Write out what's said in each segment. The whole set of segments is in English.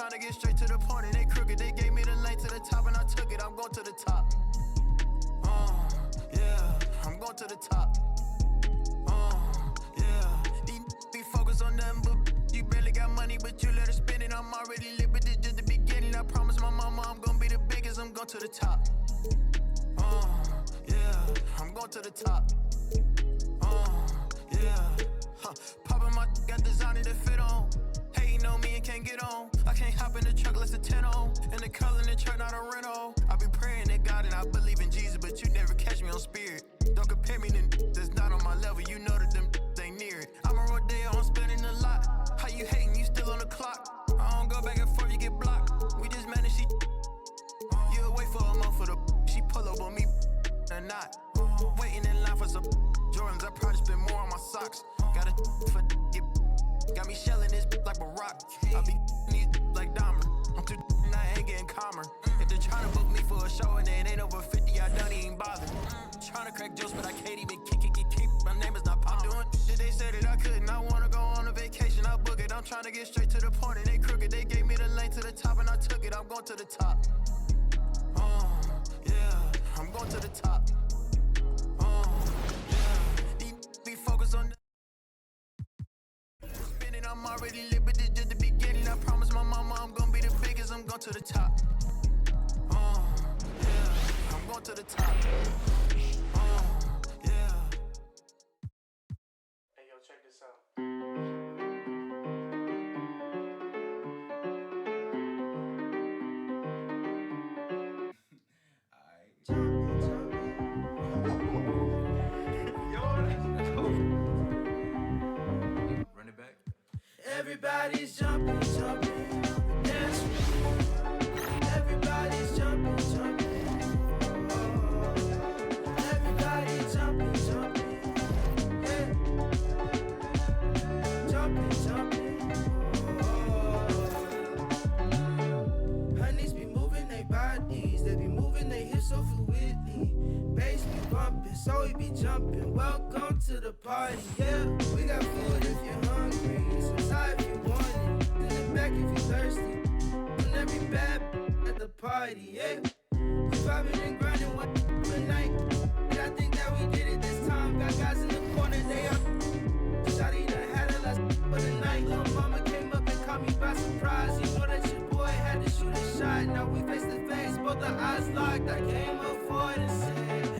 trying to get straight to the point and they crooked. They gave me the lane to the top and I took it. I'm going to the top. Yeah, I'm going to the top. Yeah, these be focused on them, but you barely got money, but you let her spend it. I'm already lit, but this just the beginning. I promise my mama I'm gonna be the biggest. I'm going to the top. Yeah, I'm going to the top. Yeah, poppin' my got designer to fit on. Hating on me and can't get on. I can't hop in the truck less than 10 on. And the color in the truck not a rental. I be praying to God and I believe in Jesus, but you never catch me on spirit. Don't compare me to that's not on my level. You know that them ain't near it. I'm a rodeo, I'm spending a lot. How you hating? You still on the clock. I don't go back and forth, you get blocked. We just managed, you'll wait for a month for the she pull up on me or not. Waiting in line for some Jordans, I probably spend more on my socks. Got a for get got me shelling this like a rock. I be these like Dahmer. I'm too and I ain't getting calmer. If they're trying to book me for a show and it ain't over 50, I don't even bother. Trying to crack jokes, but I can't even kick. My name is not Pop. Doing shit they said that I couldn't. I wanna go on a vacation, I book it. I'm trying to get straight to the point and they crooked. They gave me the lane to the top and I took it. I'm going to the top. Yeah, I'm going to the top. Be focused on spinning, I'm already lit, but this just the beginning. I promise my mama I'm gonna be the biggest. I'm going to the top. Yeah, I'm going to the top. Yeah. Hey, yo, check this out. Run it back. Everybody's jumping, jumping, dance with me. Everybody's jumping, jumping. Everybody's jumping, jumping. Yeah. Jumping, jumping. Honeys be moving their bodies. They be moving their hips so fluidly. Bass be bumping, so we be jumping. Welcome to the party, yeah. We got food if you're hungry, some side if you want it, in the back if you're thirsty. And every bad at the party, yeah. We vibing and grinding one night. And I think that we did it this time. Got guys in the corner, they up. Shawty done had a last for the night. Little mama came up and caught me by surprise. You know that your boy had to shoot a shot. Now we face to face, both our eyes locked. I came up for it and said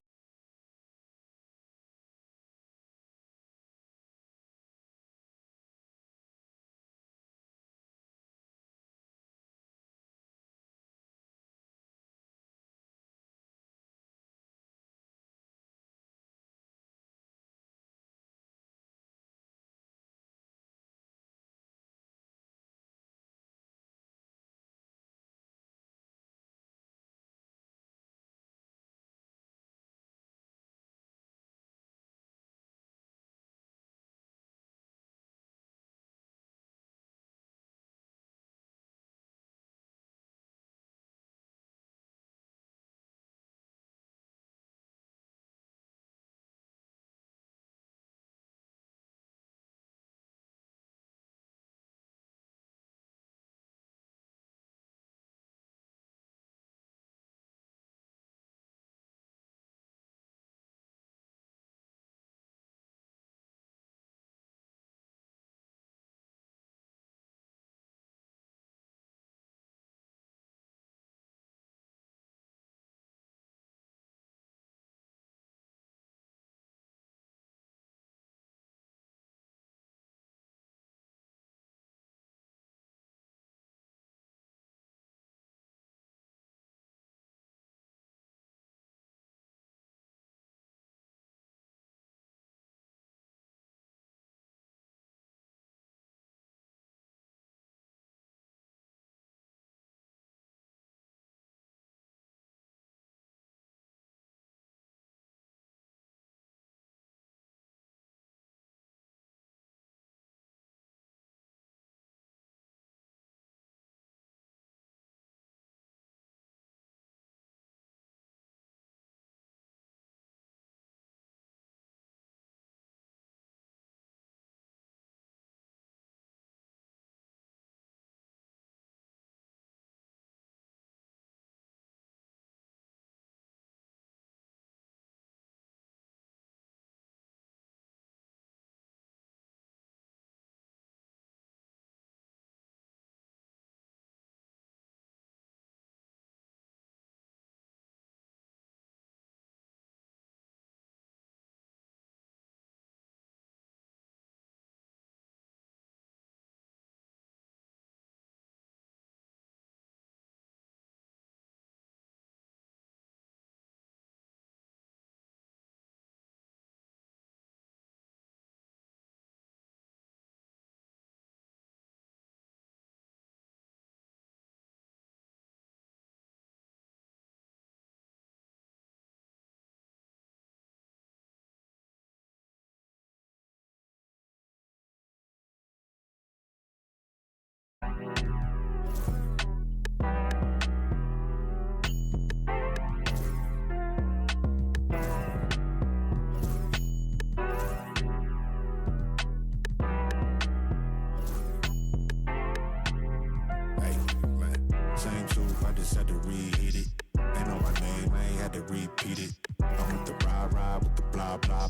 just had to reheat it. Ain't know my name, I ain't had to repeat it. I'm with the ride with the blah blah.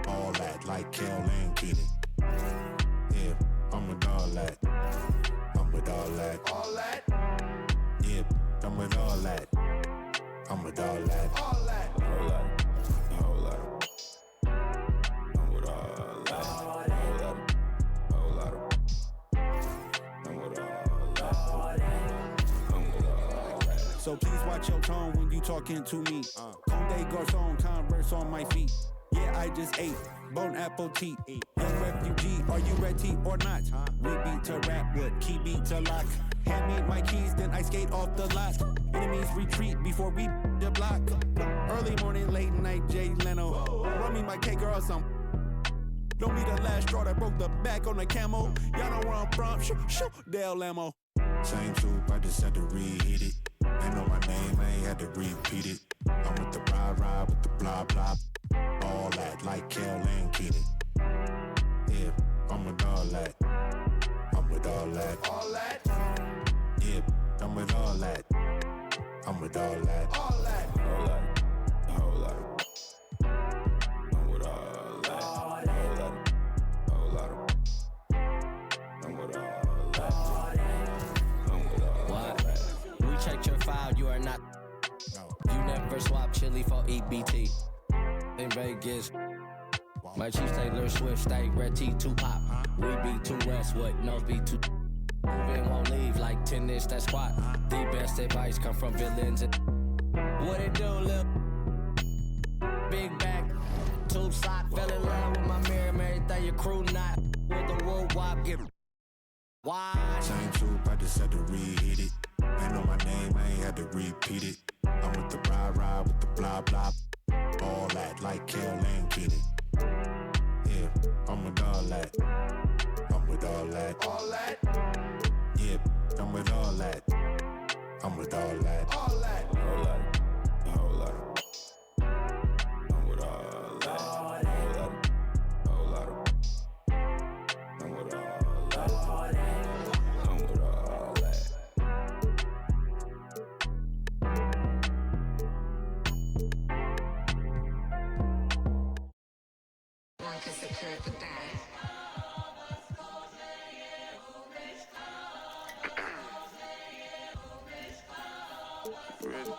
All that like Kel and Keaton. Yeah, I'm with all that. I'm with all that. All that, Yeah, I'm with all that. I'm with all that. all that. Whole lot. Whole lot. I'm with all that. Whole lot. Whole lot. I'm with all that. I'm with all that. So please watch your tone when you talking to me. Conde Garçon, Converse on my feet. Yeah, I just ate Bon appetit. Young refugee, are you ready or not? We beat to rap with key beat to lock. Hand me my keys, then I skate off the lot. Enemies retreat before we the block. Early morning, late night, Jay Leno. Run me my cake or some. Don't be the last straw that broke the back on the camel. Y'all know where I'm from. Shoo, Dale Lamo. Same soup, I just had to reheat it. Ain't know my name, I ain't had to repeat it. I'm with the ride with the blah blah. All that like Kel and Keaton. Yeah, I'm with all that. I'm with all that. All that, Yeah, I'm with all that. I'm with all that. all that. Whole lot. Whole lot. I'm with all that. Whole lot. Whole lot. I'm with all that. I'm with all What? that. We checked your file, you are not. No. You never swap chili for EBT. In Vegas, my Chiefs Taylor Swift steak, red tea, 2 pop. We be 2 Westwood, nose be 2. Moving won't leave like tennis, that squat. The best advice come from villains. What it do, lil? Big back, tube sock, fell in love with my mirror, everything your crew not. With the wood wop, get why? Same soup, I just had to reheat it. Ain't know my name, I ain't had to repeat it. I'm with the ride with the blah blah. All that like Kel and Keaton. Yeah, I'm with all that. I'm with all that. All that, Yeah, I'm with all that. I'm with all that. all that. Whole lot. Whole lot. I'm with all that. Whole lot. Whole lot. I'm with all that. I'm with all that. Ready?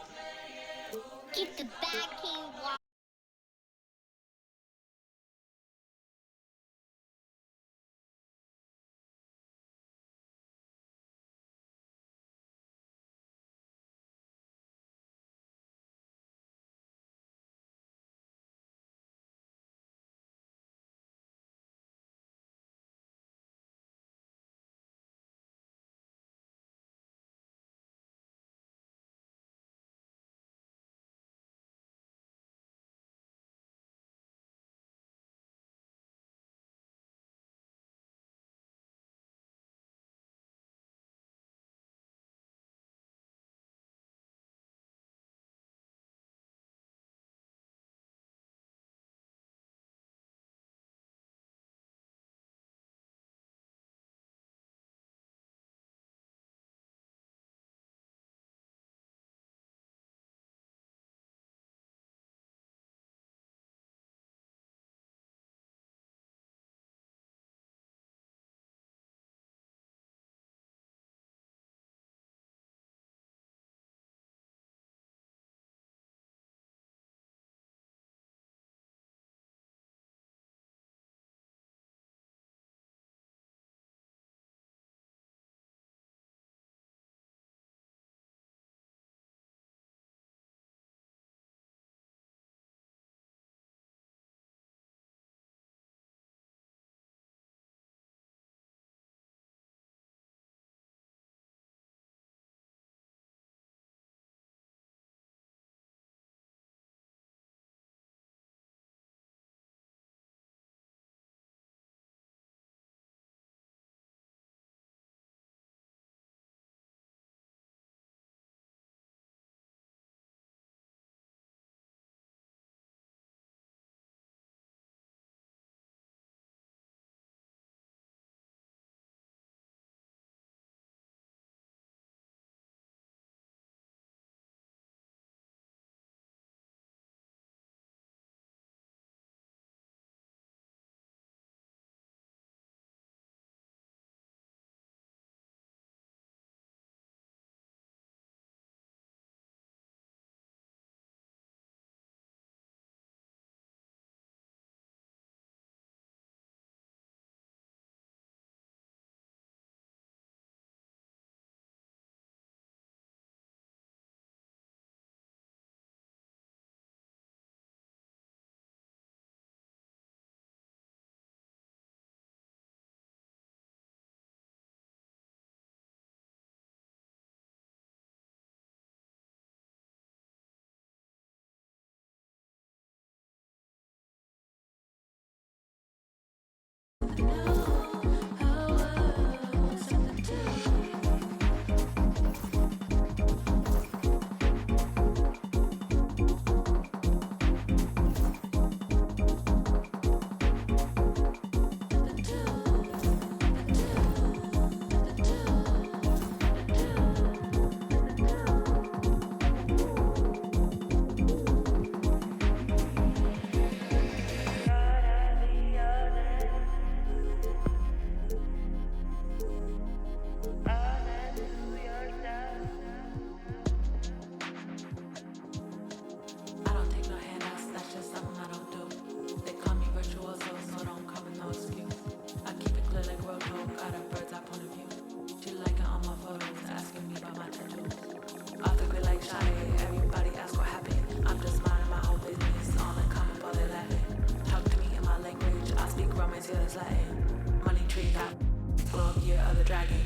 fear of the dragon.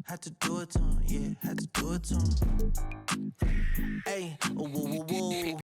Had to do it to him, yeah, had to do it to him. Hey, woo, woo, woo.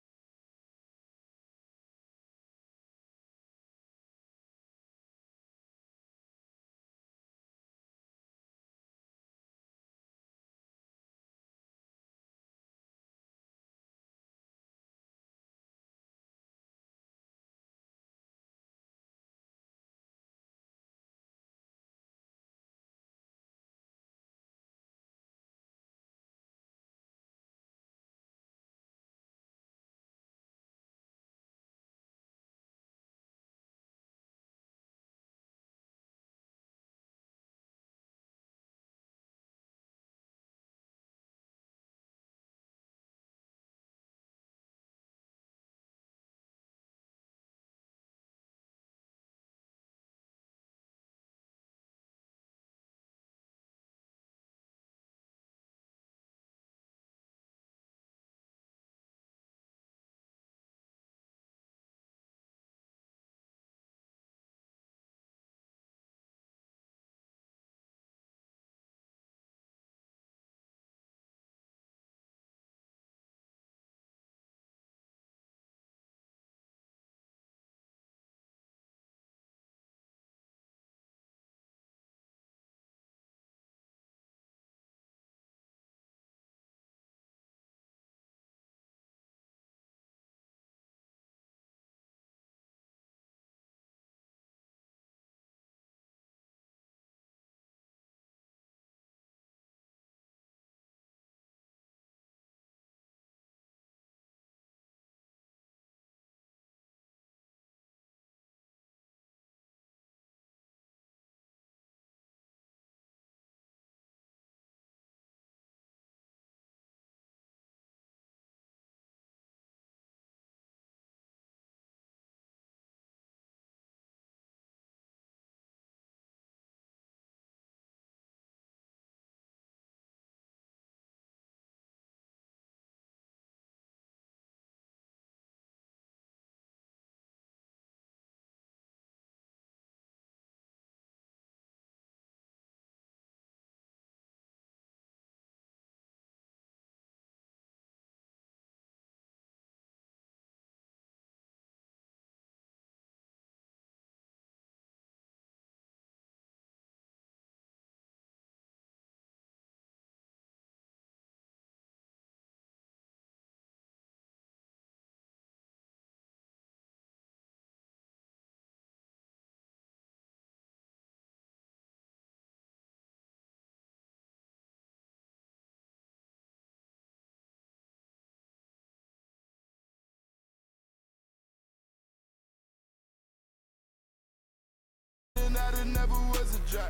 drop.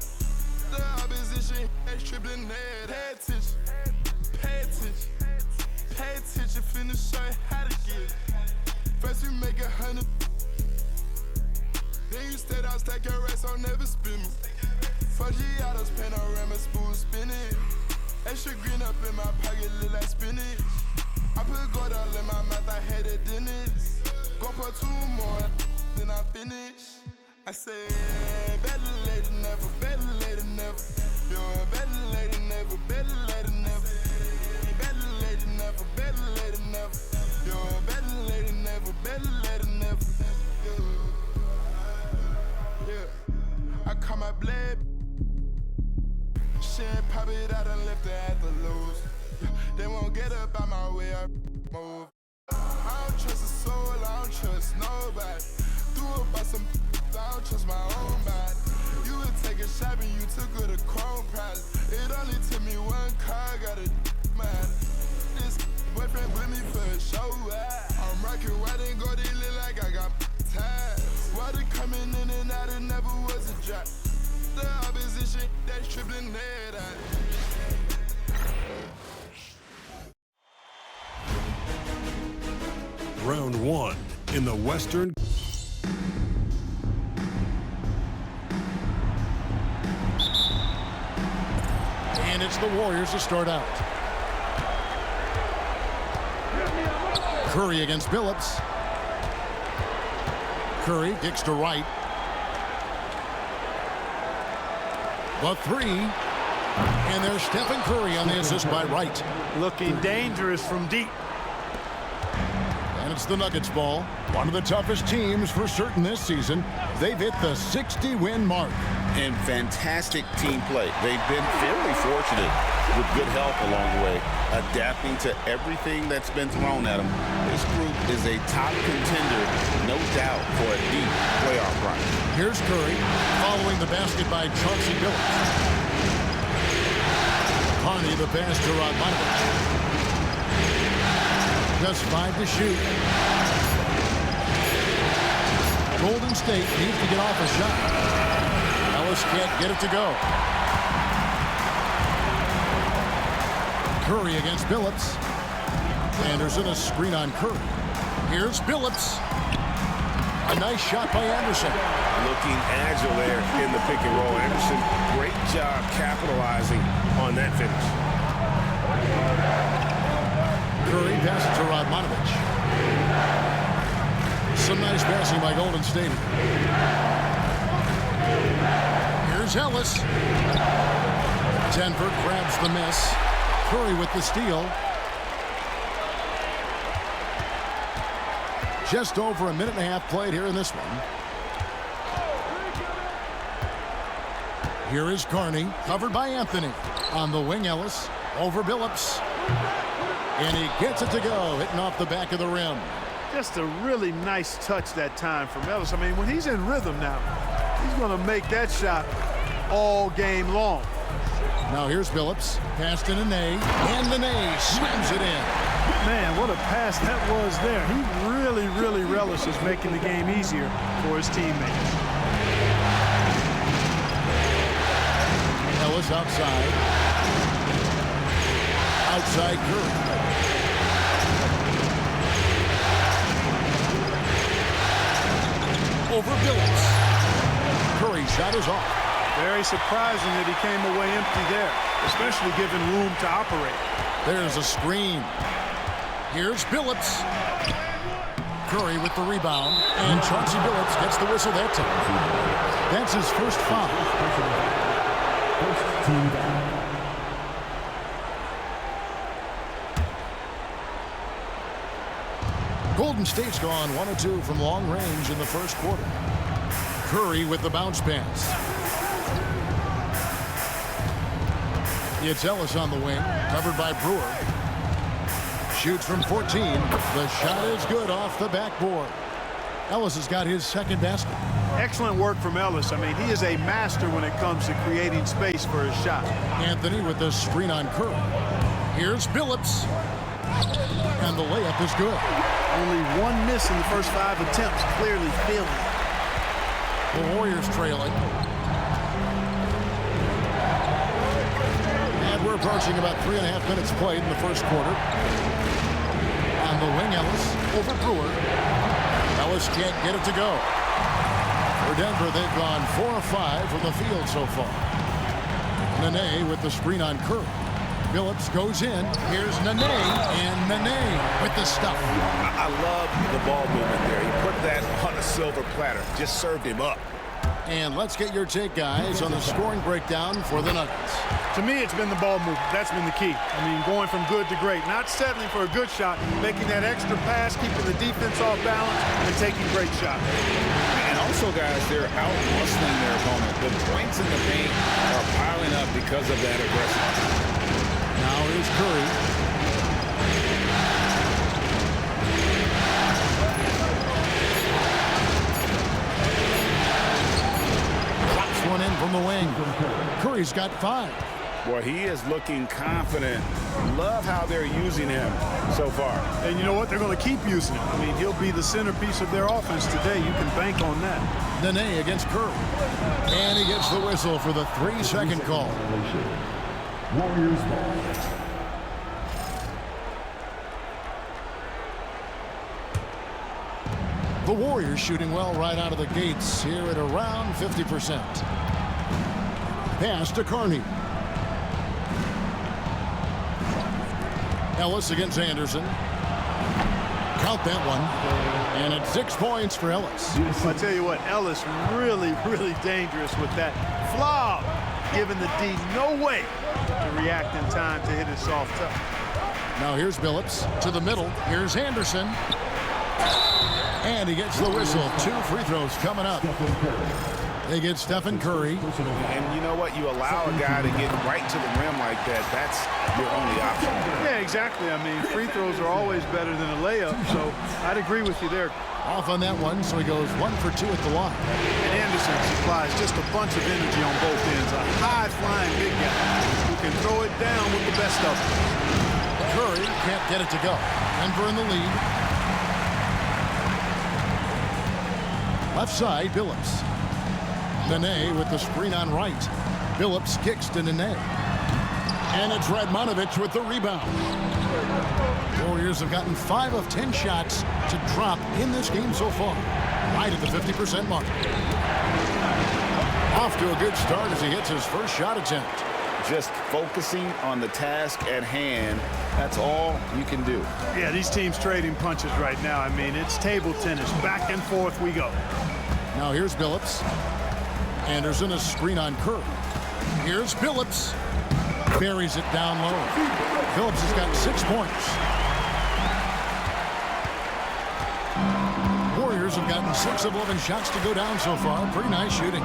The opposition has tripped in there. Pay attention, pay attention, pay attention. Finna show you how to get it. First we make 100. Then you stay down, stack your racks, I'll never spin me. 4 Giottos, panorama, spoon spinning. Extra green up in my pocket, look like spinach. I put gold all in my mouth, I had a dentist. Go for 2 more, then I finish. I say, better late than never, better late than never. You're better late than never, better late than never. Better late than never, better late than never. You're better late than never, better late than never. Yeah, I call my blade. She ain't pop it out and left her at the lows. They won't get up out my way, I move. I don't trust a soul, I don't trust nobody. Threw up by some, I don't trust my own body. You would take a shot and you took her to Chrome probably. It only took me 1 car, got a man. This boyfriend with me for a show. I'm rocking white and gold, it look like I got ties. Water coming in and out, it never was a drop. The opposition that's tripling that out. Round 1 in the Western. And it's the Warriors to start out. Curry against Billups. Curry kicks to right. The 3. And there's Stephen Curry on the assist by Wright. Looking dangerous from deep. And it's the Nuggets ball. One of the toughest teams for certain this season. They've hit the 60-win mark. And fantastic team play. They've been fairly fortunate with good help along the way, adapting to everything that's been thrown at them. This group is a top contender, no doubt, for a deep playoff run. Here's Curry following the basket by Chauncey Billups. Carney the pass to Rodmanovich. Just 5 to shoot. Golden State needs to get off a shot. Ellis can't get it to go. Curry against Billups. Anderson a screen on Curry. Here's Billups. A nice shot by Anderson. Looking agile there in the pick and roll. Anderson, great job capitalizing on that finish. Curry passes to Rodmanovich. Some nice passing by Golden State. Here's Ellis. Denver grabs the miss. Curry with the steal. Just over a minute and a half played here in this one. Here is Carney, covered by Anthony. On the wing, Ellis. Over Billups. And he gets it to go, hitting off the back of the rim. Just a really nice touch that time from Ellis. I mean, when he's in rhythm now, he's going to make that shot all game long. Now here's Billups. Passed to Nene. And Nene slams it in. Man, what a pass that was there. He really, really relishes making the game easier for his teammates. Ellis outside. Outside Curry. Over Billups. Curry's shot is off. Very surprising that he came away empty there, especially given room to operate. There's a screen. Here's Billups. Curry with the rebound. And Chauncey Billups gets the whistle that time. That's his first foul. First team foul. Golden State's gone 1 of 2 from long range in the first quarter. Curry with the bounce pass. It's Ellis on the wing, covered by Brewer. Shoots from 14. The shot is good off the backboard. Ellis has got his second basket. Excellent work from Ellis. I mean, he is a master when it comes to creating space for his shot. Anthony with the screen on Curry. Here's Billups. And the layup is good. Only 1 miss in the first 5 attempts, clearly failing. The Warriors trailing. approaching about 3.5 minutes played in the first quarter. On the wing, Ellis over Brewer. Ellis can't get it to go. For Denver, they've gone 4 of 5 from the field so far. Nene with the screen on Curry. Phillips goes in. Here's Nene, and Nene with the stuff. I love the ball movement there. He put that on a silver platter. Just served him up. And let's get your take, guys, on the scoring breakdown for the Nuggets. To me, it's been the ball movement. That's been the key. I mean, going from good to great. Not settling for a good shot, making that extra pass, keeping the defense off balance, and taking great shots. And also, guys, they're out-hustling their opponent. The points in the paint are piling up because of that aggressiveness. Now here's Curry. Drops one in from the wing. Curry's got 5. Boy, he is looking confident. Love how they're using him so far. And you know what? They're going to keep using him. I mean, he'll be the centerpiece of their offense today. You can bank on that. Nene against Curry. And he gets the whistle for the 3-second call. Warriors ball. The Warriors shooting well right out of the gates here at around 50%. Pass to Carney. Ellis against Anderson. Count that one. And it's 6 points for Ellis. I tell you what, Ellis really, really dangerous with that flop, giving the D no way to react in time to hit his soft touch. Now here's Billups to the middle. Here's Anderson. And he gets the whistle. 2 free throws coming up. They get Stephen Curry. And you know what? You allow a guy to get right to the rim like that. That's your only option. Yeah, exactly. I mean, free throws are always better than a layup, so I'd agree with you there. Off on that one, so he goes 1 for 2 at the line. And Anderson supplies just a bunch of energy on both ends. A high-flying big guy who can throw it down with the best of them. Curry can't get it to go. Denver in the lead. Left side, Billups. Nene with the screen on right. Billups kicks to Nene. And it's Radmanovich with the rebound. Warriors have gotten 5 of 10 shots to drop in this game so far. Right at the 50% mark. Off to a good start as he hits his first shot attempt. Just focusing on the task at hand. That's all you can do. Yeah, these teams trading punches right now. I mean, it's table tennis. Back and forth we go. Now here's Billups. Anderson a screen on Curry. Here's Billups. Buries it down low. Billups has got 6 points. Warriors have gotten 6 of 11 shots to go down so far. Pretty nice shooting.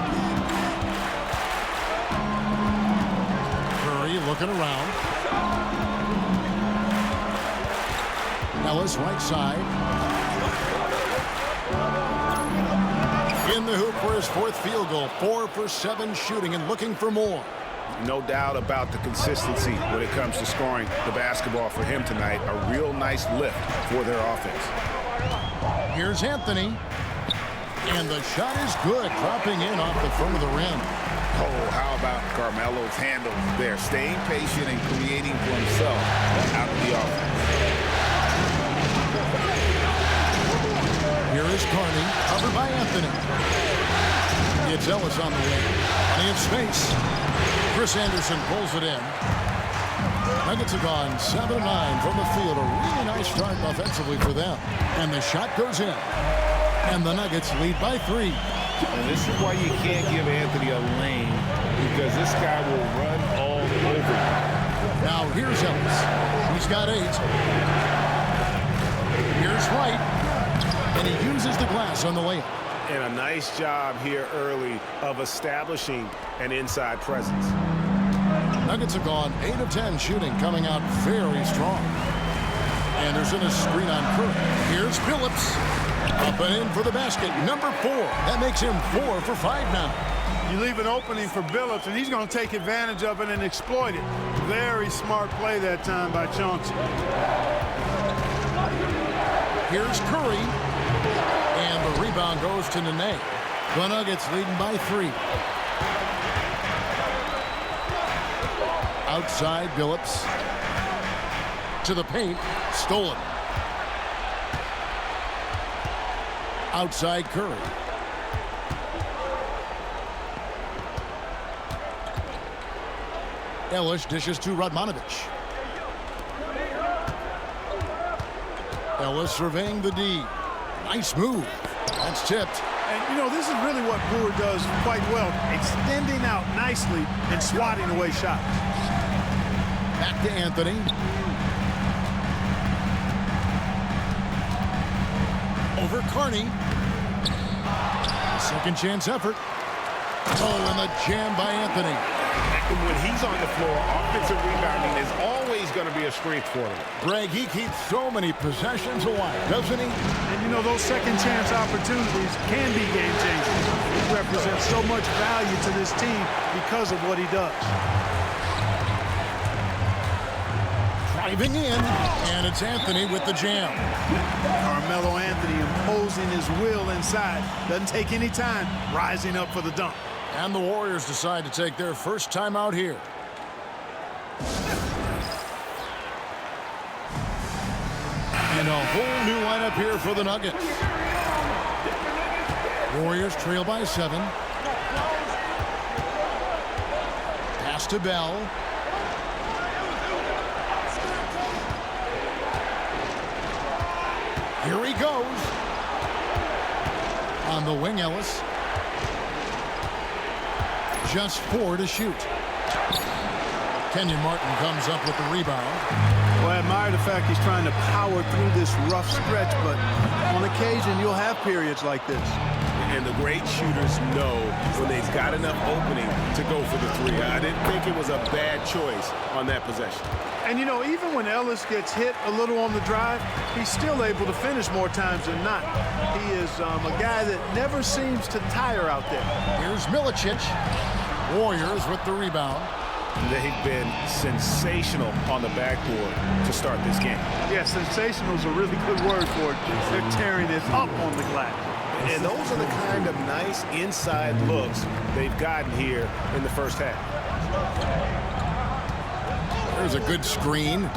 Curry looking around. Ellis right side. In the hoop for his 4th field goal. 4 for 7 shooting and looking for more. No doubt about the consistency when it comes to scoring the basketball for him tonight. A real nice lift for their offense. Here's Anthony. And the shot is good. Dropping in off the front of the rim. Oh, how about Carmelo's handle there? Staying patient and creating for himself out of the offense. Here is Carney, covered by Anthony. It's Ellis on the wing. Plenty of space. Chris Anderson pulls it in. Nuggets have gone 7-9 from the field. A really nice start offensively for them. And the shot goes in. And the Nuggets lead by 3. And this is why you can't give Anthony a lane, because this guy will run all over you. Now here's Ellis. He's got 8. Here's White. And he uses the glass on the layup. And a nice job here early of establishing an inside presence. Nuggets have gone 8 of 10 shooting, coming out very strong. Anderson is screen on Curry. Here's Billups. Up and in for the basket. Number 4. That makes him 4 for 5 now. You leave an opening for Billups, and he's going to take advantage of it and exploit it. Very smart play that time by Chauncey. Here's Curry. And the rebound goes to Nene. The Nuggets leading by 3. Outside Billups. To the paint. Stolen. Outside Curry. Ellis dishes to Radmanovich. Ellis surveying the D. Nice move. That's tipped. And, you know, this is really what Brewer does quite well, extending out nicely and swatting away shots. Back to Anthony. Over Carney. Second chance effort. Oh, and the jam by Anthony. And when he's on the floor, offensive rebounding is always going to be a strength for him. Greg, he keeps so many possessions alive, doesn't he? And, you know, those second chance opportunities can be game changers. He represents so much value to this team because of what he does. Driving in, and it's Anthony with the jam. Carmelo Anthony imposing his will inside. Doesn't take any time, rising up for the dunk. And the Warriors decide to take their first time out here. And a whole new lineup here for the Nuggets. Warriors trail by 7. Pass to Bell. Here he goes. On the wing, Ellis. Just 4 to shoot. Kenyon Martin comes up with the rebound. Well, I admire the fact he's trying to power through this rough stretch, but on occasion you'll have periods like this. And the great shooters know when they've got enough opening to go for the three. I didn't think it was a bad choice on that possession. And, you know, even when Ellis gets hit a little on the drive, he's still able to finish more times than not. He is a guy that never seems to tire out there. Here's Milicic. Warriors with the rebound. They've been sensational on the backboard to start this game. Yeah, sensational is a really good word for it. They're tearing it up on the glass. And those are the kind of nice inside looks they've gotten here in the first half. There's a good screen.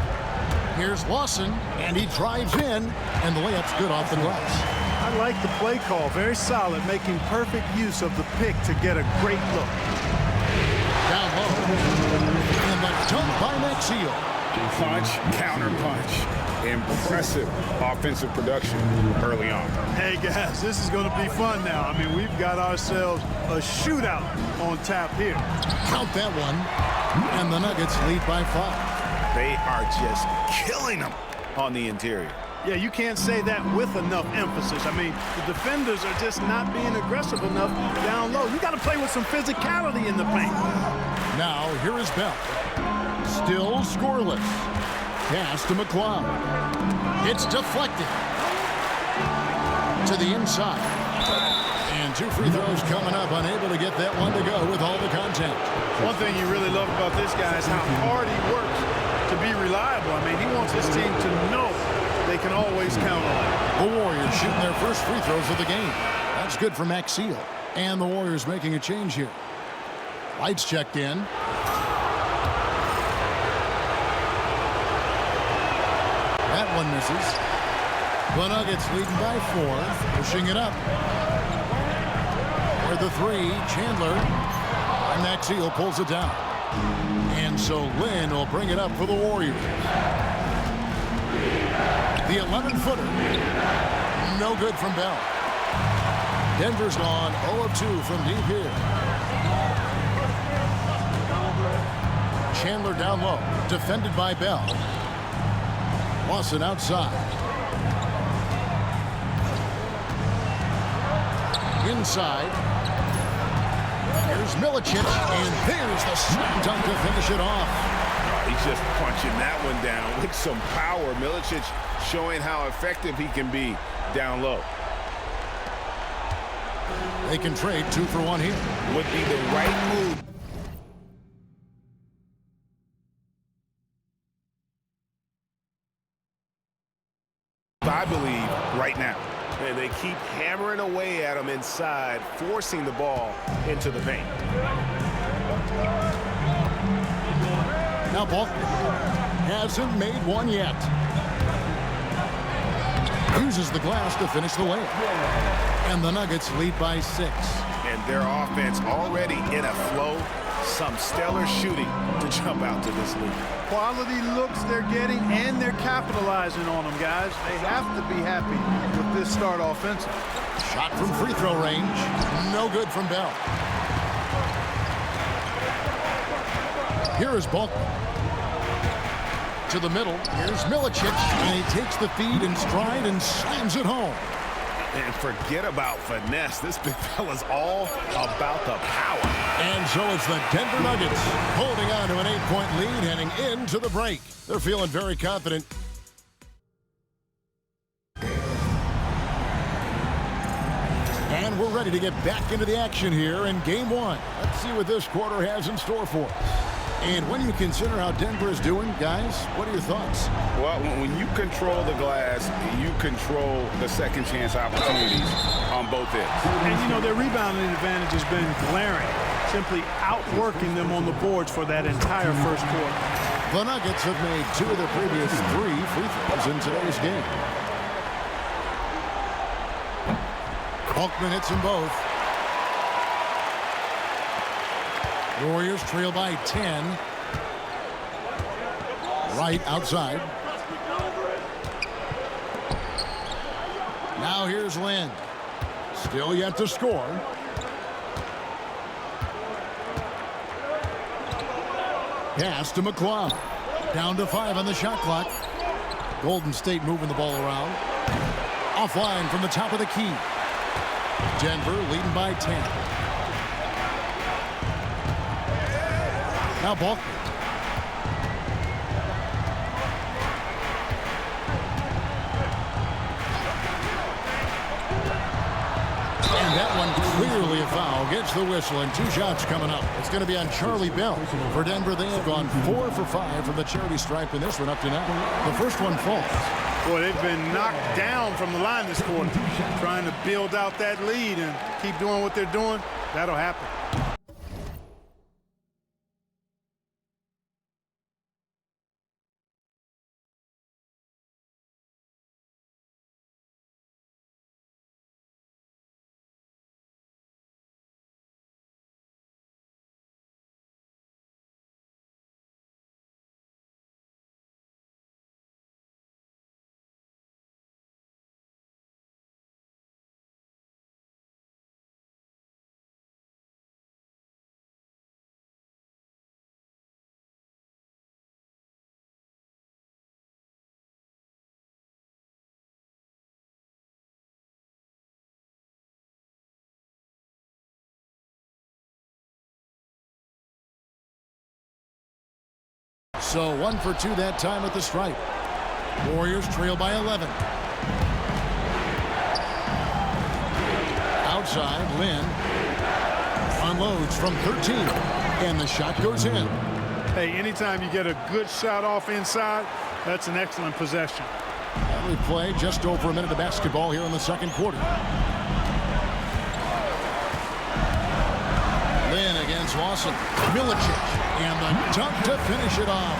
Here's Lawson, and he drives in, and the layup's good off the glass. I like the play call. Very solid, making perfect use of the pick to get a great look. Down low. And the dunk by Maxfield. Punch, counter punch. Impressive offensive production early on. Hey, guys, this is going to be fun now. I mean, we've got ourselves a shootout on tap here. Count that one. And the Nuggets lead by 5. They are just killing them on the interior. Yeah, you can't say that with enough emphasis. I mean, the defenders are just not being aggressive enough down low. You got to play with some physicality in the paint. Now, here is Bell. Still scoreless. Pass to McCloud. It's deflected. To the inside. And 2 free throws coming up. Unable to get that one to go with all the contact. One thing you really love about this guy is how hard he works to be reliable. I mean, he wants his team to know they can always count on him. The Warriors shooting their first free throws of the game. That's good for Maxfield. And the Warriors making a change here. Lights checked in. That one misses. The Nuggets leading by 4. Pushing it up. For the 3, Chandler. And Maxfield pulls it down. And so Lynn will bring it up for the Warriors. The 11-footer. No good from Bell. Denver's gone 0 of 2 from deep here. Chandler down low. Defended by Bell. Lawson outside. Inside. Here's Milicic. And there's the slam dunk to finish it off. He's just punching that one down with some power. Milicic showing how effective he can be down low. They can trade 2 for 1 here. Would be the right move. I believe right now. And they keep hammering away at him inside, forcing the ball into the paint. Now Balkman hasn't made one yet. Uses the glass to finish the layup. And the Nuggets lead by 6. And their offense already in a flow. Some stellar shooting to jump out to this lead. Quality looks they're getting, and they're capitalizing on them, guys. They have to be happy with this start offensive. Shot from free throw range. No good from Bell. Here is Balkman. To the middle. Here's Milicic. And he takes the feed in stride and slams it home. And forget about finesse. This big fella's all about the power. And so it's the Denver Nuggets holding on to an 8-point lead heading into the break. They're feeling very confident. And we're ready to get back into the action here in Game 1. Let's see what this quarter has in store for us. And when you consider how Denver is doing, guys, what are your thoughts? Well, when you control the glass, you control the second chance opportunities on both ends. And, you know, their rebounding advantage has been glaring, simply outworking them on the boards for that entire first quarter. The Nuggets have made 2 of their previous 3 free throws in today's game. Balkman hits them both. Warriors trail by 10. Right outside. Now here's Lynn. Still yet to score. Pass to McClung. Down to 5 on the shot clock. Golden State moving the ball around. Offline from the top of the key. Denver leading by 10. Now Balkman. And that one clearly a foul. Gets the whistle and 2 shots coming up. It's going to be on Charlie Bell. For Denver, they have gone 4 for 5 from the charity stripe in this one up to now. The first one falls. Boy, they've been knocked down from the line this quarter. Trying to build out that lead and keep doing what they're doing. That'll happen. So 1 for 2 that time at the stripe. Warriors trail by 11. Outside, Lynn unloads from 13. And the shot goes in. Hey, anytime you get a good shot off inside, that's an excellent possession. And we play just over a minute of basketball here in the second quarter. Lynn against Lawson. Milicic. And the dunk to finish it off.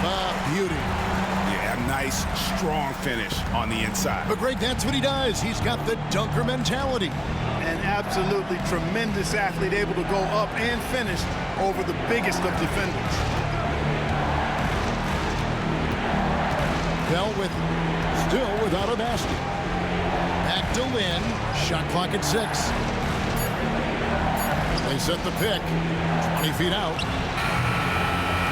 Beauty. Yeah, a nice, strong finish on the inside. But Greg, that's what he does. He's got the dunker mentality. An absolutely tremendous athlete, able to go up and finish over the biggest of defenders. Bell with still without a basket. Back to Lynn. Shot clock at 6. They set the pick. 20 feet out.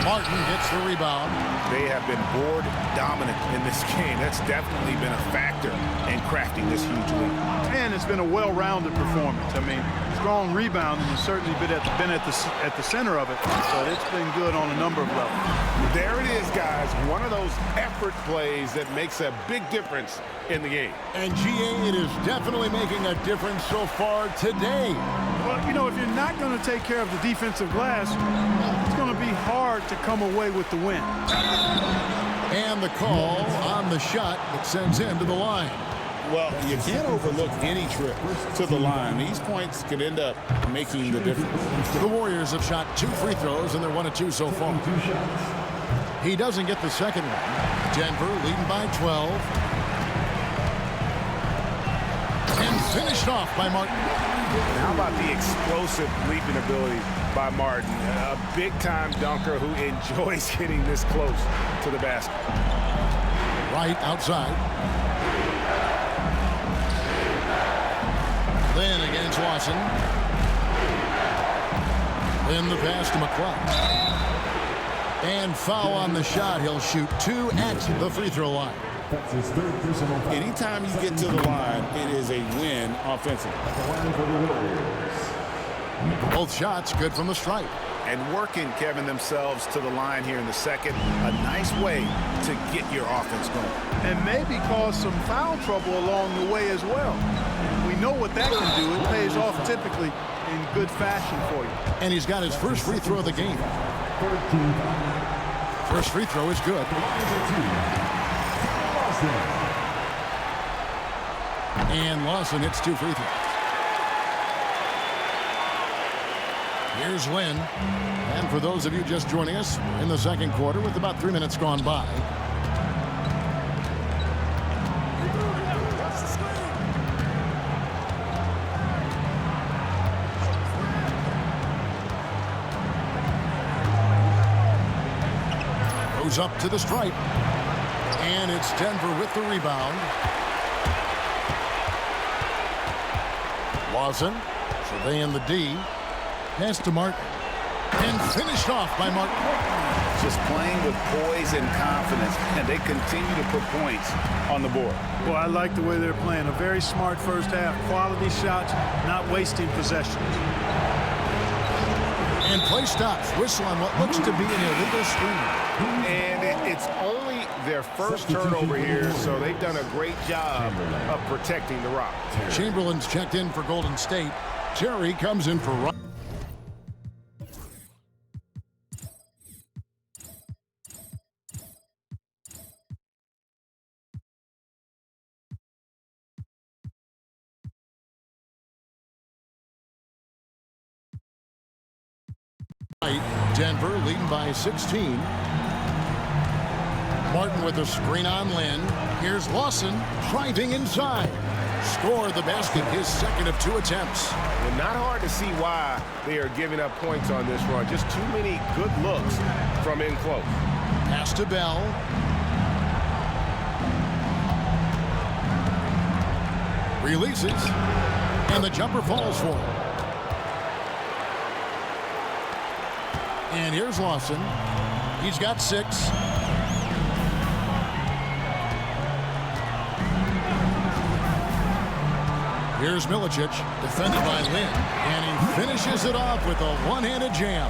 Martin gets the rebound. They have been board dominant in this game. That's definitely been a factor in crafting this huge lead. And it's been a well-rounded performance. I mean, strong rebounding has certainly been at the center of it, but it's been good on a number of levels. There it is, guys. One of those effort plays that makes a big difference in the game. And GA, it is definitely making a difference so far today. Well, you know, if you're not going to take care of the defensive glass, it's going to be hard to come away with the win. And the call on the shot that sends him to the line. Well, you can't overlook any trip to the line. These points could end up making the difference. The Warriors have shot 2 free throws, and they're 1 of 2 so far. He doesn't get the second one. Denver leading by 12. And finished off by Martin. How about the explosive leaping ability by Martin? A big-time dunker who enjoys hitting this close to the basket. Right outside. Then against Lawson. Then the pass to McCloud. And foul on the shot. He'll shoot 2 at the free throw line. Anytime you get to the line, it is a win offensively. Both shots good from the stripe. And working, Kevin, themselves to the line here in the second. A nice way to get your offense going. And maybe cause some foul trouble along the way as well. We know what that can do. It pays off typically in good fashion for you. And he's got his first free throw of the game. First free throw is good. And Lawson hits 2 free throws. Here's Lynn. And for those of you just joining us, in the second quarter with about 3 minutes gone by. Goes up to the stripe. And it's Denver with the rebound. Lawson surveying the D. Pass to Martin. And finished off by Martin. Just playing with poise and confidence, and they continue to put points on the board. Well, I like the way they're playing. A very smart first half. Quality shots, not wasting possessions. And play stops. Whistle on what looks to be an illegal screen. And it's only their first turnover here, so they've done a great job of protecting the rock. Chamberlain's checked in for Golden State. Terry comes in for Rock. Denver leading by 16. Martin with a screen on Lynn. Here's Lawson driving inside. Scored the basket, his second of 2 attempts. Well, not hard to see why they are giving up points on this run. Just too many good looks from in close. Pass to Bell. Releases. And the jumper falls for him. And here's Lawson. He's got 6. Here's Milicic, defended by Lynn. And he finishes it off with a one-handed jam.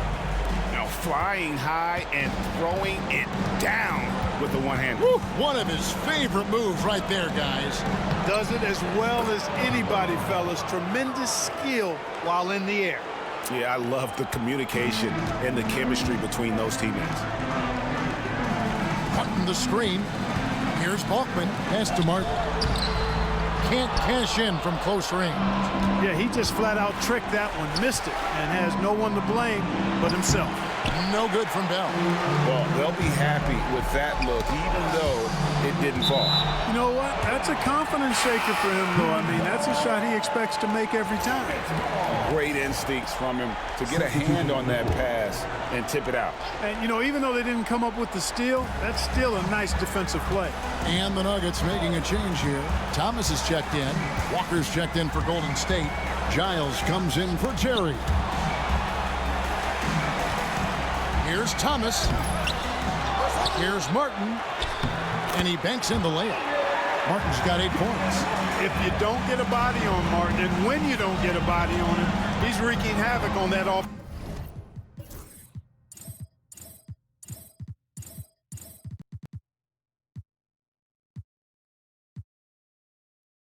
Now flying high and throwing it down with the one hand. Woo, one of his favorite moves right there, guys. Does it as well as anybody, fellas. Tremendous skill while in the air. Yeah, I love the communication and the chemistry between those teammates. Cutting the screen. Here's Balkman. Pass to Martin. Can't cash in from close range. Yeah, he just flat out tricked that one, missed it, and has no one to blame but himself. No good from Bell. Well, they'll be happy with that look, even though it didn't fall. You know what? That's a confidence shaker for him, though. I mean, that's a shot he expects to make every time. Great instincts from him to get a hand on that pass and tip it out. And, you know, even though they didn't come up with the steal, that's still a nice defensive play. And the Nuggets making a change here. Thomas is checked in. Walker's checked in for Golden State. Giles comes in for Terry. Here's Thomas. Here's Martin. And he banks in the layup. Martin's got 8 points. If you don't get a body on Martin, and when you don't get a body on him, he's wreaking havoc on that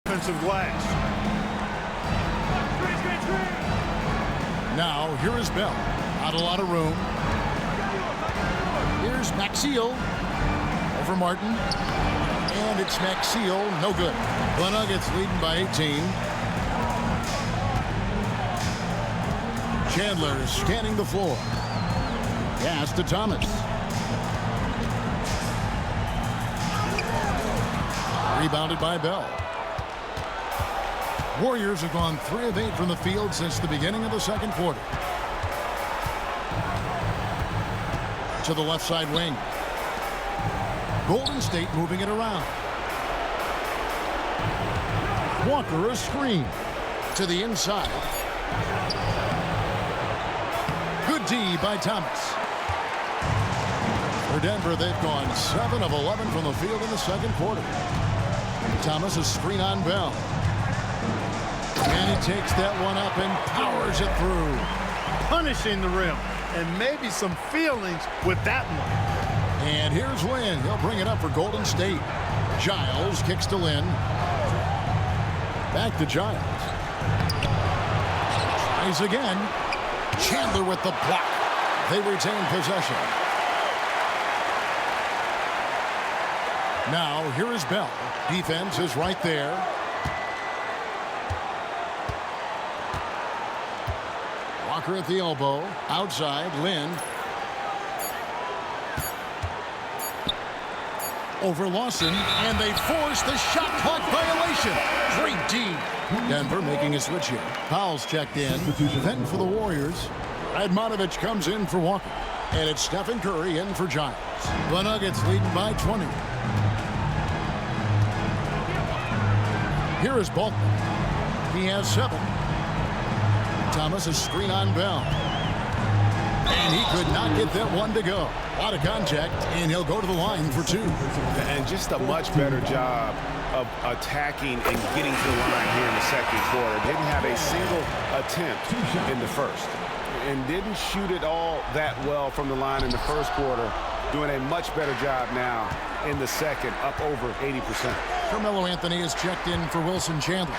offensive glass. Now, here is Bell. Not a lot of room. Here's Maxiel over Martin. And it's Maxiel. No good. The Nuggets leading by 18. Chandler scanning the floor. Pass to Thomas. Rebounded by Bell. Warriors have gone 3 of 8 from the field since the beginning of the second quarter. To the left side wing. Golden State moving it around. Walker, a screen. To the inside. Good D by Thomas. For Denver, they've gone 7 of 11 from the field in the second quarter. Thomas, a screen on Bell. And he takes that one up and powers it through. Punishing the rim. And maybe some feelings with that one. And here's Lynn. He'll bring it up for Golden State. Giles kicks to Lynn. Back to Giles. Tries again. Chandler with the block. They retain possession. Now, here is Bell. Defense is right there. Walker at the elbow. Outside, Lynn. Over Lawson, and they force the shot clock violation. Great D. Denver making a switch here. Powell's checked in. Then for the Warriors, Radmanovich comes in for Walker. And it's Stephen Curry in for Giles. The Nuggets leading by 20. Here is Bolton. He has 7. Thomas, a screen on Bell. And he could not get that one to go. A lot of contact, and he'll go to the line for 2. And just a much better job of attacking and getting to the line here in the second quarter. Didn't have a single attempt in the first. And didn't shoot it all that well from the line in the first quarter. Doing a much better job now in the second, up over 80%. Carmelo Anthony is checked in for Wilson Chandler.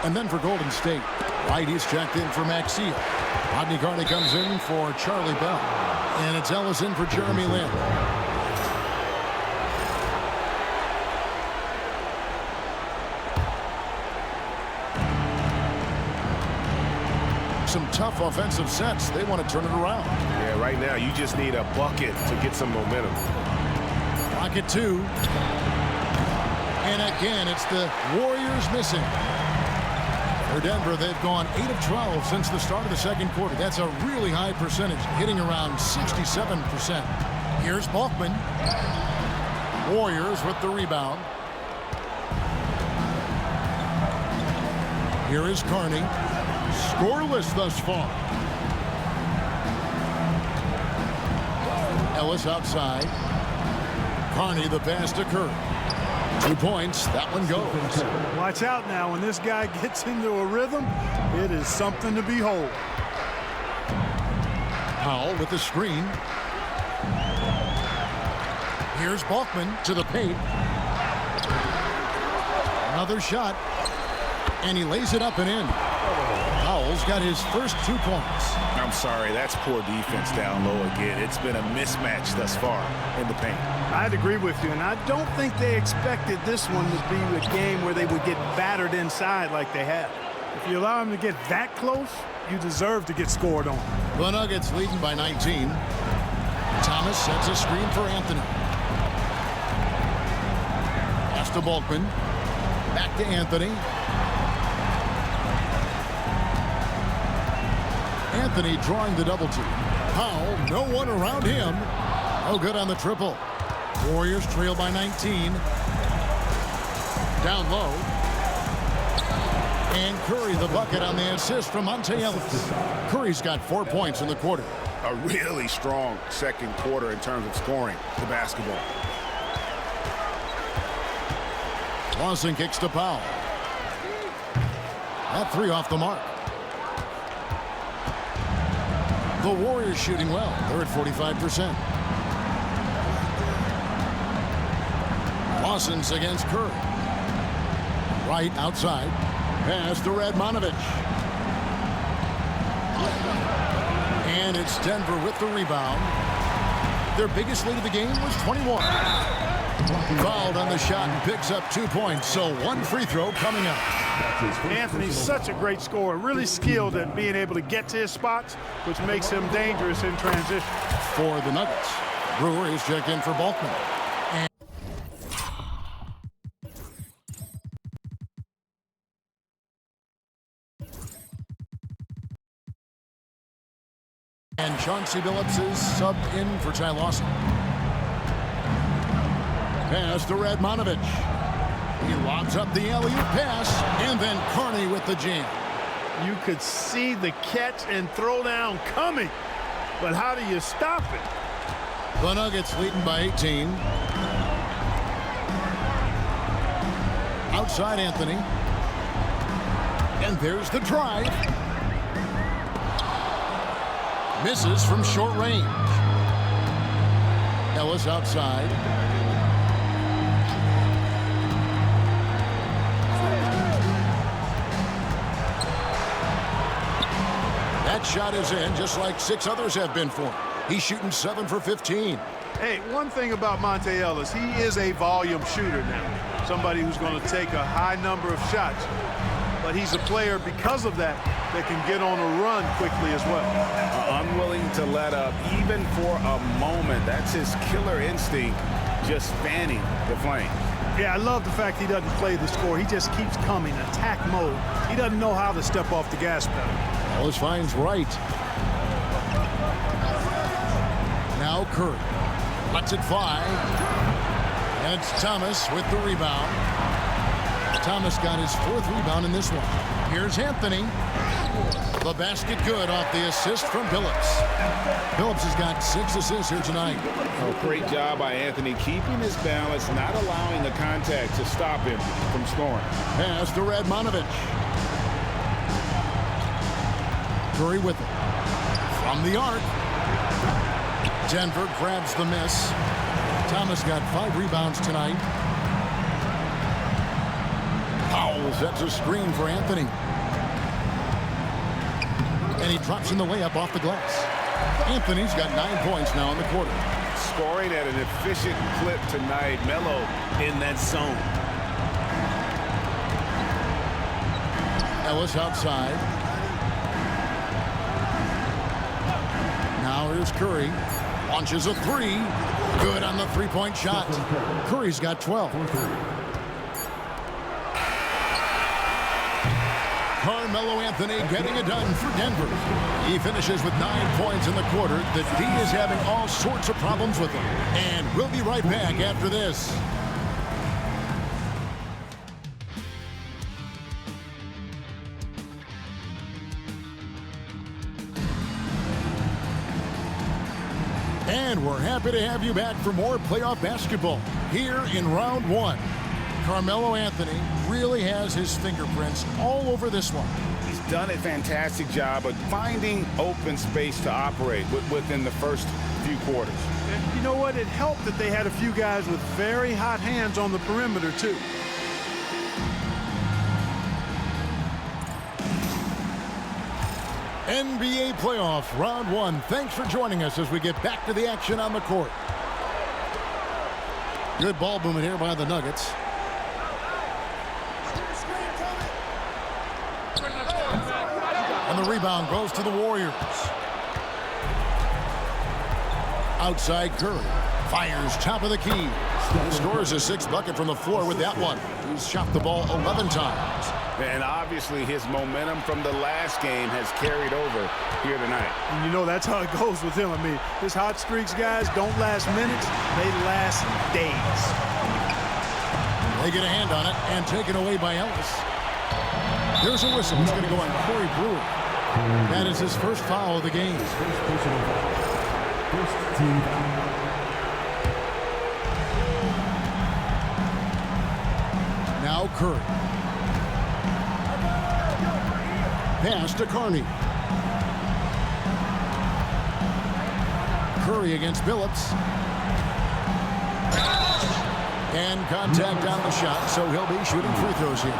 And then for Golden State, White is checked in for Maxey. Rodney Carney comes in for Charlie Bell. And it's Ellis in for Jeremy Lin. Some tough offensive sets. They want to turn it around. Yeah, right now you just need a bucket to get some momentum. Rocket 2. And again, it's the Warriors missing. For Denver, they've gone 8 of 12 since the start of the second quarter. That's a really high percentage, hitting around 67%. Here's Balkman. Warriors with the rebound. Here is Carney. Scoreless thus far. Ellis outside. Carney the pass to Curry. 2 points. That one goes. Watch out now. When this guy gets into a rhythm, it is something to behold. Powell with the screen. Here's Balkman to the paint. Another shot. And he lays it up and in. Powell's got his first 2 points. I'm sorry, that's poor defense down low again. It's been a mismatch thus far in the paint. I'd agree with you, and I don't think they expected this one to be a game where they would get battered inside like they have. If you allow them to get that close, you deserve to get scored on. The Nuggets leading by 19. Thomas sets a screen for Anthony. Pass to Balkman. Back to Anthony. Anthony drawing the double team. Powell, no one around him. No good on the triple. Warriors trail by 19. Down low. And Curry the bucket on the assist from Monte Ellis. Curry's got 4 points in the quarter. A really strong second quarter in terms of scoring the basketball. Lawson kicks to Powell. That 3 off the mark. The Warriors shooting well. They're at 45%. Lawson's against Curry. Right outside. Pass to Radmanovich. And it's Denver with the rebound. Their biggest lead of the game was 21. Fouled on the shot and picks up 2 points. So 1 free throw coming up. Anthony's such a great scorer, really skilled at being able to get to his spots, which makes him dangerous in transition. For the Nuggets, Brewer is checked in for Balkman. And Chauncey Billups is subbed in for Ty Lawson. Pass to Radmanovich. He lobs up the alley-oop pass, and then Carney with the jam. You could see the catch and throw down coming, but how do you stop it? The Nuggets leading by 18. Outside Anthony. And there's the drive. Misses from short range. Ellis outside. That shot is in, just like 6 others have been for him. He's shooting 7 for 15. Hey, one thing about Monte Ellis, he is a volume shooter now. Somebody who's going to take a high number of shots. But he's a player, because of that, that can get on a run quickly as well. Unwilling to let up, even for a moment. That's his killer instinct, just fanning the flame. Yeah, I love the fact he doesn't play the score. He just keeps coming, attack mode. He doesn't know how to step off the gas pedal. Ellis finds Wright. Now Curry. Lets it fly. And it's Thomas with the rebound. Thomas got his 4th rebound in this one. Here's Anthony. The basket good off the assist from Billups. Billups has got 6 assists here tonight. Oh, great job by Anthony, keeping his balance, not allowing the contact to stop him from scoring. Pass to Radmanovich. Curry with it. From the arc. Denver grabs the miss. Thomas got 5 rebounds tonight. Powell sets a screen for Anthony. And he drops in the layup off the glass. Anthony's got 9 points now in the quarter. Scoring at an efficient clip tonight. Melo in that zone. Ellis outside. Now here's Curry. Launches a 3. Good on the 3-point shot. Curry's got 12. Carmelo Anthony getting it done for Denver. He finishes with 9 points in the quarter. The D is having all sorts of problems with him. And we'll be right back after this. And we're happy to have you back for more playoff basketball here in round 1. Carmelo Anthony really has his fingerprints all over this one. He's done a fantastic job of finding open space to operate within the first few quarters. And you know what? It helped that they had a few guys with very hot hands on the perimeter, too. NBA playoff round 1. Thanks for joining us as we get back to the action on the court. Good ball movement here by the Nuggets. And the rebound goes to the Warriors. Outside Curry. Fires top of the key. Scores a 6th bucket from the floor with that one. He's shot the ball 11 times. And obviously his momentum from the last game has carried over here tonight. And you know that's how it goes with him. I mean, his hot streaks, guys, don't last minutes. They last days. They get a hand on it and taken away by Ellis. There's a whistle. It's going to go on Corey Brewer. That is his first foul of the game. First team foul. Now Curry. Pass to Carney. Curry against Billups. And contact on the shot, so he'll be shooting free throws here.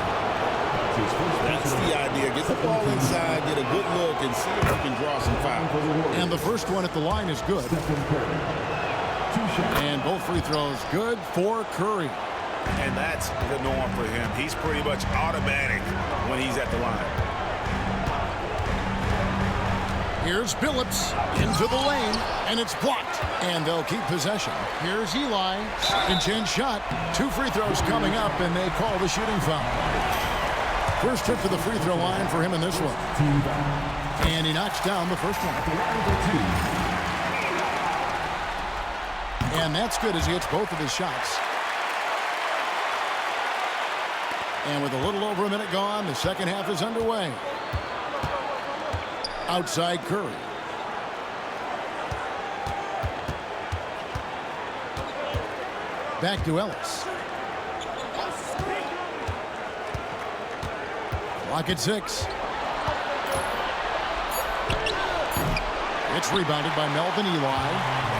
That's the idea. Get the ball inside, get a good look, and see if he can draw some fouls. And the first one at the line is good. And both free throws good for Curry. And that's the norm for him. He's pretty much automatic when he's at the line. Here's Billups into the lane, and it's blocked. And they'll keep possession. Here's Eli. Second chance shot. 2 free throws coming up, and they call the shooting foul. First trip to the free throw line for him in this one. And he knocks down the first one. And that's good as he hits both of his shots. And with a little over a minute gone, the second half is underway. Outside Curry. Back to Ellis. Clock at 6. It's rebounded by Melvin Eli.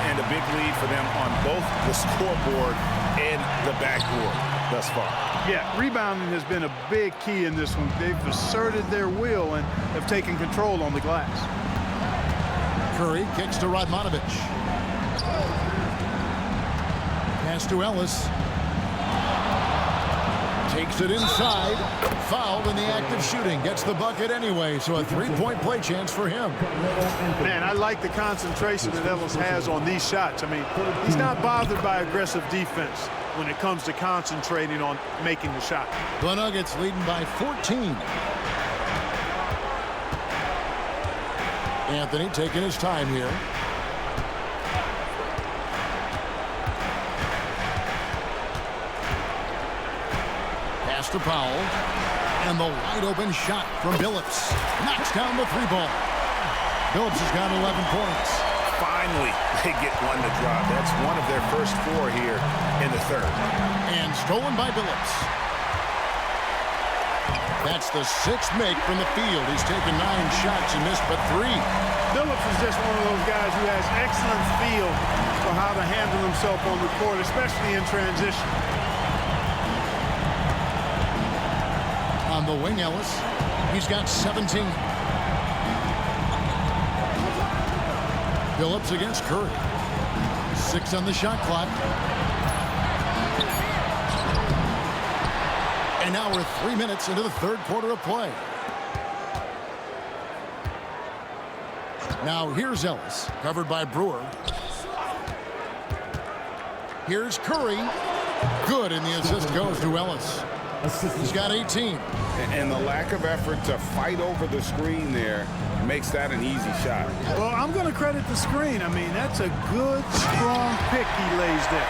And a big lead for them on both the scoreboard and the backboard thus far. Yeah, rebounding has been a big key in this one. They've asserted their will and have taken control on the glass. Curry kicks to Radmanovic. Pass to Ellis. Takes it inside. Fouled in the act of shooting. Gets the bucket anyway, so a three-point play chance for him. Man, I like the concentration that Ellis has on these shots. I mean, he's not bothered by aggressive defense when it comes to concentrating on making the shot. The Nuggets leading by 14. Anthony taking his time here. Pass to Powell. And the wide open shot from Billups. Knocks down the three ball. Billups has got 11 points. Finally, they get one to drop. That's one of their first 4 here in the third. And stolen by Billups. That's the 6th make from the field. He's taken 9 shots and missed but 3. Billups is just one of those guys who has excellent feel for how to handle himself on the court, especially in transition. On the wing, Ellis. He's got 17. Billups against Curry. 6 on the shot clock. And now we're 3 minutes into the third quarter of play. Now here's Ellis, covered by Brewer. Here's Curry. Good, and the assist goes to Ellis. He's got 18. And the lack of effort to fight over the screen there makes that an easy shot. Well, I'm going to credit the screen. I mean, that's a good, strong pick he lays there.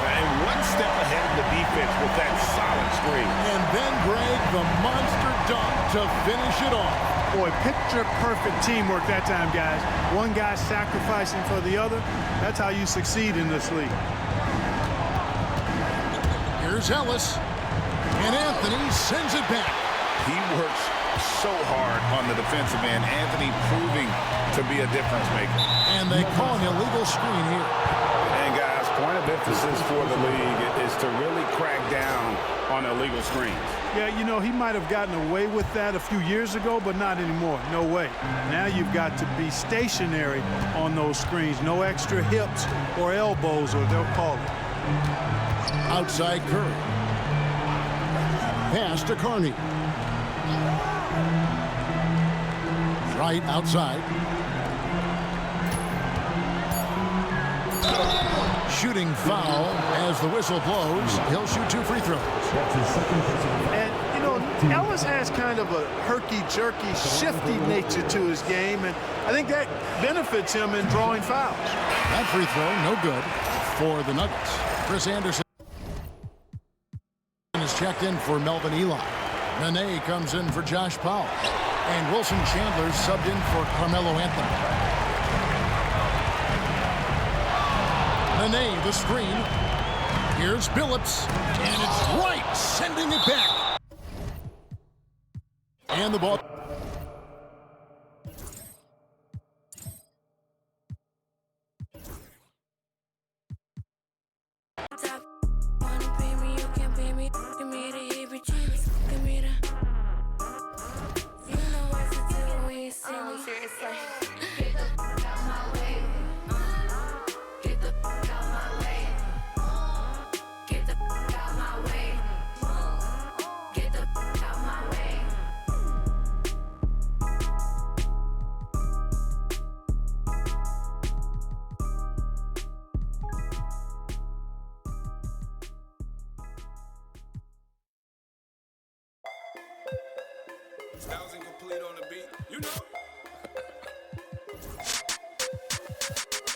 And one step ahead of the defense with that solid screen. And then, Greg, the monster dunk to finish it off. Boy, picture-perfect teamwork that time, guys. One guy sacrificing for the other. That's how you succeed in this league. Here's Ellis. And Anthony sends it back. He works so hard on the defensive end. Anthony proving to be a difference maker. And they call an illegal screen here. And guys, point of emphasis for the league is to really crack down on illegal screens. Yeah, you know, he might have gotten away with that a few years ago, but not anymore. No way. Now you've got to be stationary on those screens. No extra hips or elbows, or they'll call it. Outside Curry. Pass to Carney. Right outside. Shooting foul as the whistle blows. He'll shoot 2 free throws. And, you know, Ellis has kind of a herky-jerky, shifty nature to his game, and I think that benefits him in drawing fouls. That free throw, no good for the Nuggets. Chris Anderson is checked in for Melvin Eli. Nene comes in for Josh Powell. And Wilson Chandler subbed in for Carmelo Anthony. Nene, the screen. Here's Billups. And it's right, sending it back. And the ball. Styles incomplete on the beat. You know.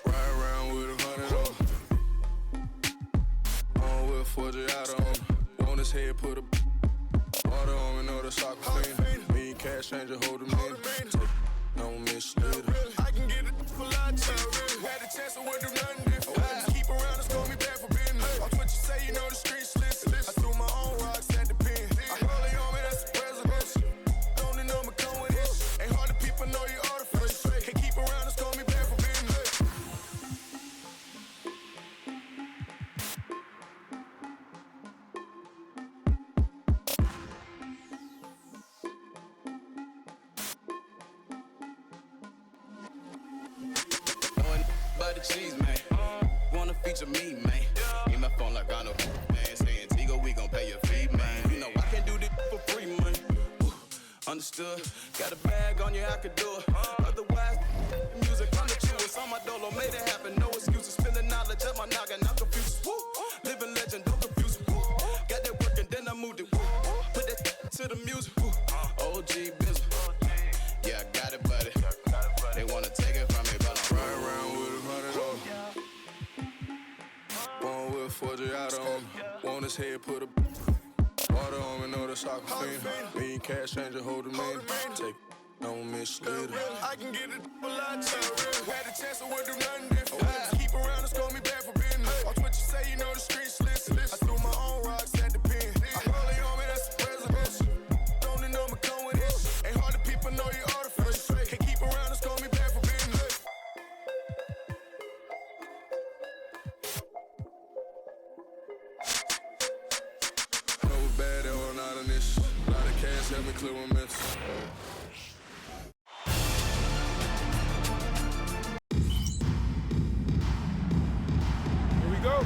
Ride around with 100 on with Forgiato on. On his head, put a water on me, know the soccer fiend. Me and cash changer, hold him in. Don't mislead her. I can get it for lunch. Had a chance, I wouldn't do nothing different. Keep around and score me back for business. Watch what you say, you know the streets listen. I threw my own rocks at the pen. I holy on me, that's the president. Don't know me come with it. Ain't hard to people know you artificial. Can't keep around and score me back for business. By the cheese, man. Wanna feature me, man. In my phone like I know, man. Saying Tigo, we gon' pay your fee, man. You know I can do this for free, man. Understood. Got a bag on you, I could do it. Otherwise, music on the chewers on my dolo. Made it happen, no excuses. Spilling knowledge up my noggin, I'm confused. Woo. Living legend, don't confuse. Woo. Got that work and then I moved it. Woo. Put that to the music. Woo. OG business. Yeah, I got it, buddy. They wanna take it from me, but I'm Ride around with 100 on. Born with Forgiato on. On his head, put a water on me, know the soccer fiend. Me and cash changer, hold him in. Take, don't mislead her. I can get it for lunch. Had a chance, I wouldn't do nothing different. Keep around and score me back for business. Watch what you say, you know the streets listen. I threw my own rocks at the pen. I holy on me, that's the president. Don't know me come with it. Ain't hard to people know you artificial. Can't keep around and score me back for business. No bad or not in this. A lot of cash help me clear my myths. Here we go.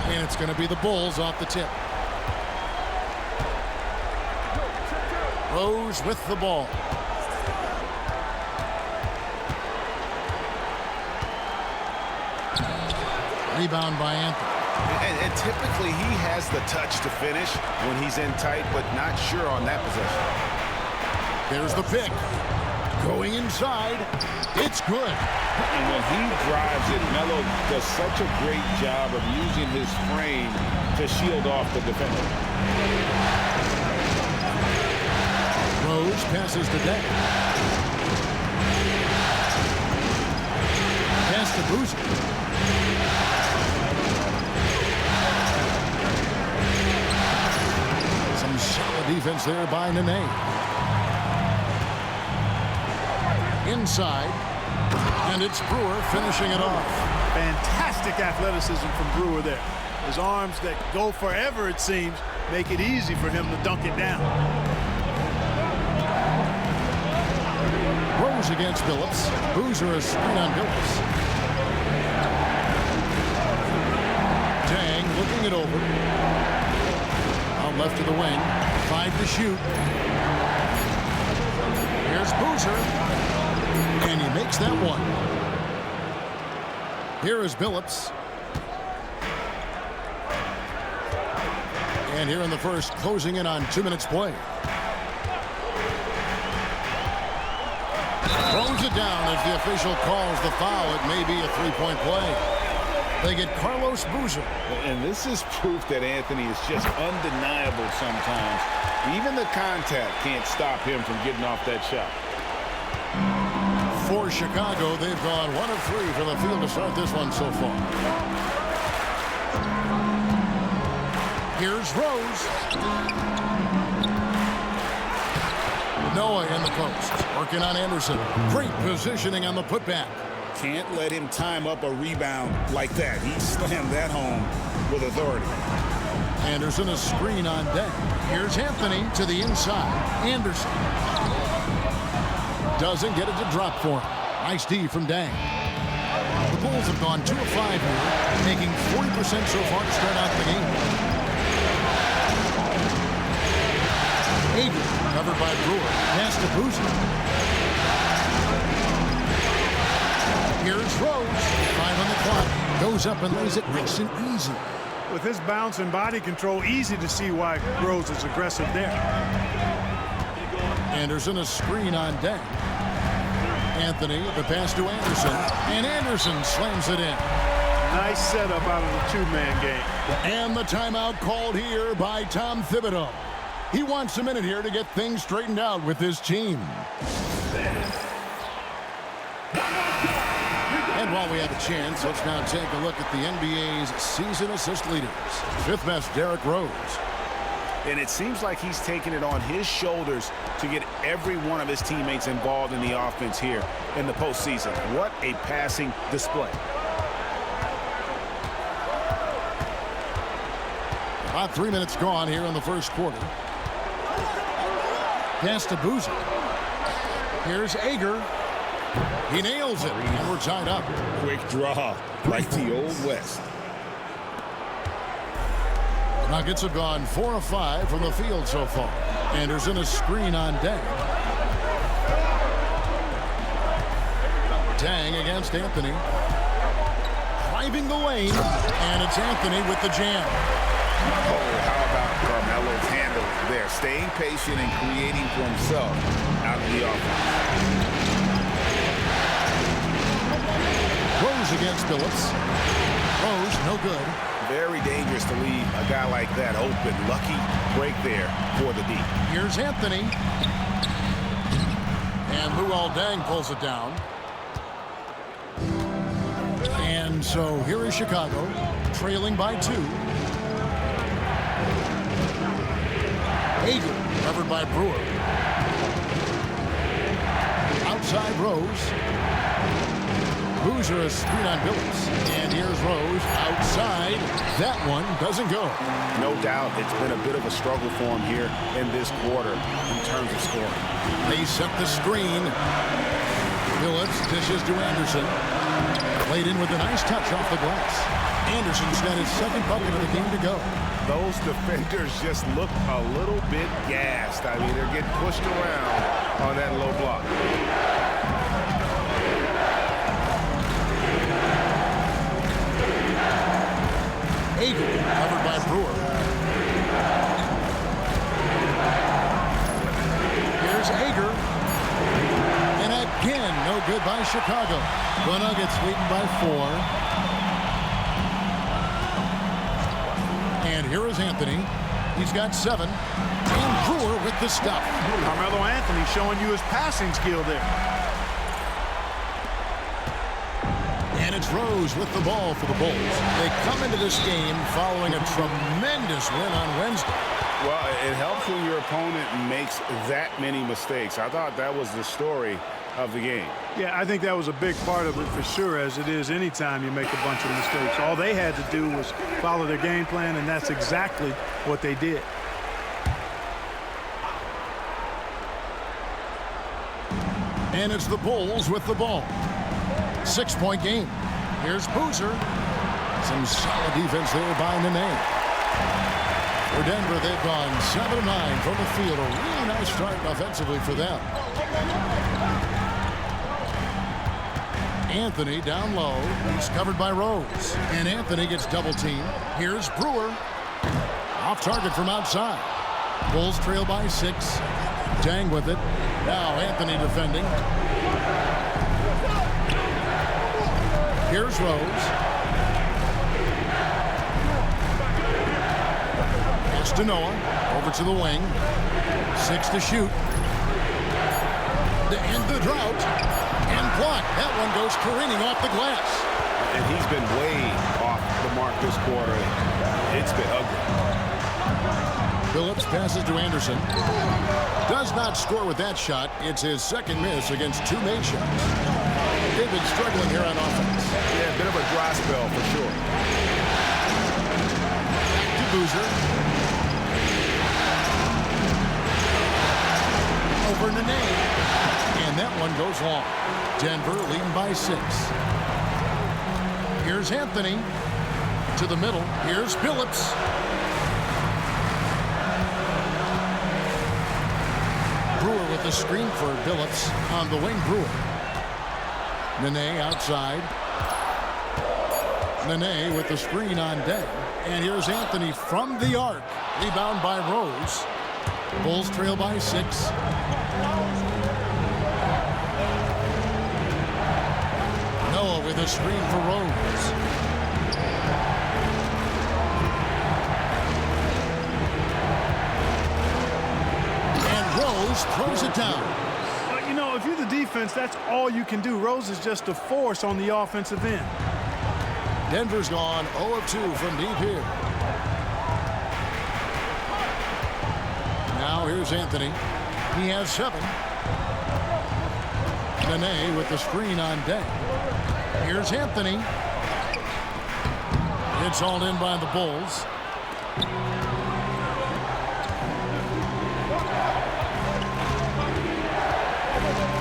And it's going to be the Bulls off the tip. Rose with the ball. Rebound by Anthony. And typically he has the touch to finish when he's in tight, but not sure on that possession. There's the pick. Going inside. It's good. And when he drives it, Melo does such a great job of using his frame to shield off the defender. Rose passes to Deck. Pass to Boozer. Some solid defense there by Nene. Inside, and it's Brewer finishing it off. Fantastic athleticism from Brewer there. His arms that go forever, it seems, make it easy for him to dunk it down. Rose against Billups. Boozer a screen on Billups. Dang looking it over. Out left to the wing. 5 to shoot. Here's Boozer. And he makes that one. Here is Billups. And here in the first, closing in on 2 minutes play. Throws it down as the official calls the foul. It may be a three-point play. They get Carlos Boozer. And this is proof that Anthony is just undeniable sometimes. Even the contact can't stop him from getting off that shot. For Chicago, they've gone 1 of 3 from the field to start this one so far. Here's Rose. Noah in the post. Working on Anderson. Great positioning on the putback. Can't let him time up a rebound like that. He slammed that home with authority. Anderson a screen on deck. Here's Anthony to the inside. Anderson. Doesn't get it to drop for him. Nice D from Dang. The Bulls have gone 2 of 5 here, making 40% so far to start out the game. Avery, covered by Brewer. Pass to Boozer. Here's Rose. 5 on the clock. Goes up and lays it nice and easy. With his bounce and body control, easy to see why Rose is aggressive there. Anderson, a screen on Deng. Anthony, the pass to Anderson, and Anderson slams it in. Nice setup out of the two-man game. And the timeout called here by Tom Thibodeau. He wants a minute here to get things straightened out with his team. And while we have a chance, let's now take a look at the NBA's season assist leaders. Fifth best, Derrick Rose. And it seems like he's taking it on his shoulders to get every one of his teammates involved in the offense here in the postseason. What a passing display. About 3 minutes gone here in the first quarter. Pass to Boozer. Here's Ager. He nails it, and we're tied up. Quick draw, like the Old West. Nuggets have gone 4 of 5 from the field so far. Anderson, a screen on Deng. Deng against Anthony. Driving the lane, and it's Anthony with the jam. Oh, how about Carmelo's handle there, staying patient and creating for himself out of the offense. Rose against Phillips. Rose, no good. Very dangerous to leave a guy like that open. Lucky break there for the D. Here's Anthony. And Luol Deng pulls it down. And so here is Chicago, trailing by 2. Ager, covered by Brewer. Outside Rose. Boozer, a screen on Billups. And here's Rose outside. That one doesn't go. No doubt it's been a bit of a struggle for him here in this quarter in terms of scoring. They set the screen. Billups dishes to Anderson. Played in with a nice touch off the glass. Anderson's got his second bucket of the game to go. Those defenders just look a little bit gassed. I mean, they're getting pushed around on that low block. Ager, covered by Brewer. Here's Ager. And again, no good by Chicago. The Nuggets leading by 4. And here is Anthony. He's got 7. And Brewer with the stop. Carmelo Anthony showing you his passing skill there. And it's Rose with the ball for the Bulls. They come into this game following a tremendous win on Wednesday. Well, it helps when your opponent makes that many mistakes. I thought that was the story of the game. Yeah, I think that was a big part of it for sure, as it is anytime you make a bunch of mistakes. All they had to do was follow their game plan, and that's exactly what they did. And it's the Bulls with the ball. 6-point game. Here's Boozer. Some solid defense there by Nene. For Denver, they've gone 7 of 9 from the field. A really nice start offensively for them. Anthony down low. He's covered by Rose. And Anthony gets double teamed. Here's Brewer. Off target from outside. Bulls trail by 6. Deng with it. Now Anthony defending. Here's Rose. Pass to Noah. Over to the wing. 6 to shoot. To end the drought. And block. That one goes careening off the glass. And he's been way off the mark this quarter. It's been ugly. Phillips passes to Anderson. Does not score with that shot. It's his second miss against 2 made shots. They've been struggling here on offense. Yeah, a bit of a dry spell for sure. Back to Boozer. Over Nene. And that one goes long. Denver leading by 6. Here's Anthony. To the middle. Here's Phillips. Brewer with the screen for Phillips on the wing. Brewer. Nene outside. Nene with the screen on Deng. And here's Anthony from the arc. Rebound by Rose. Bulls trail by 6. Noah with a screen for Rose. And Rose throws it down. But, you know, if you're the defense, that's all you can do. Rose is just a force on the offensive end. Denver's gone 0 of 2 from deep here. Now here's Anthony. He has 7. Nene with the screen on deck. Here's Anthony. It's all in by the Bulls.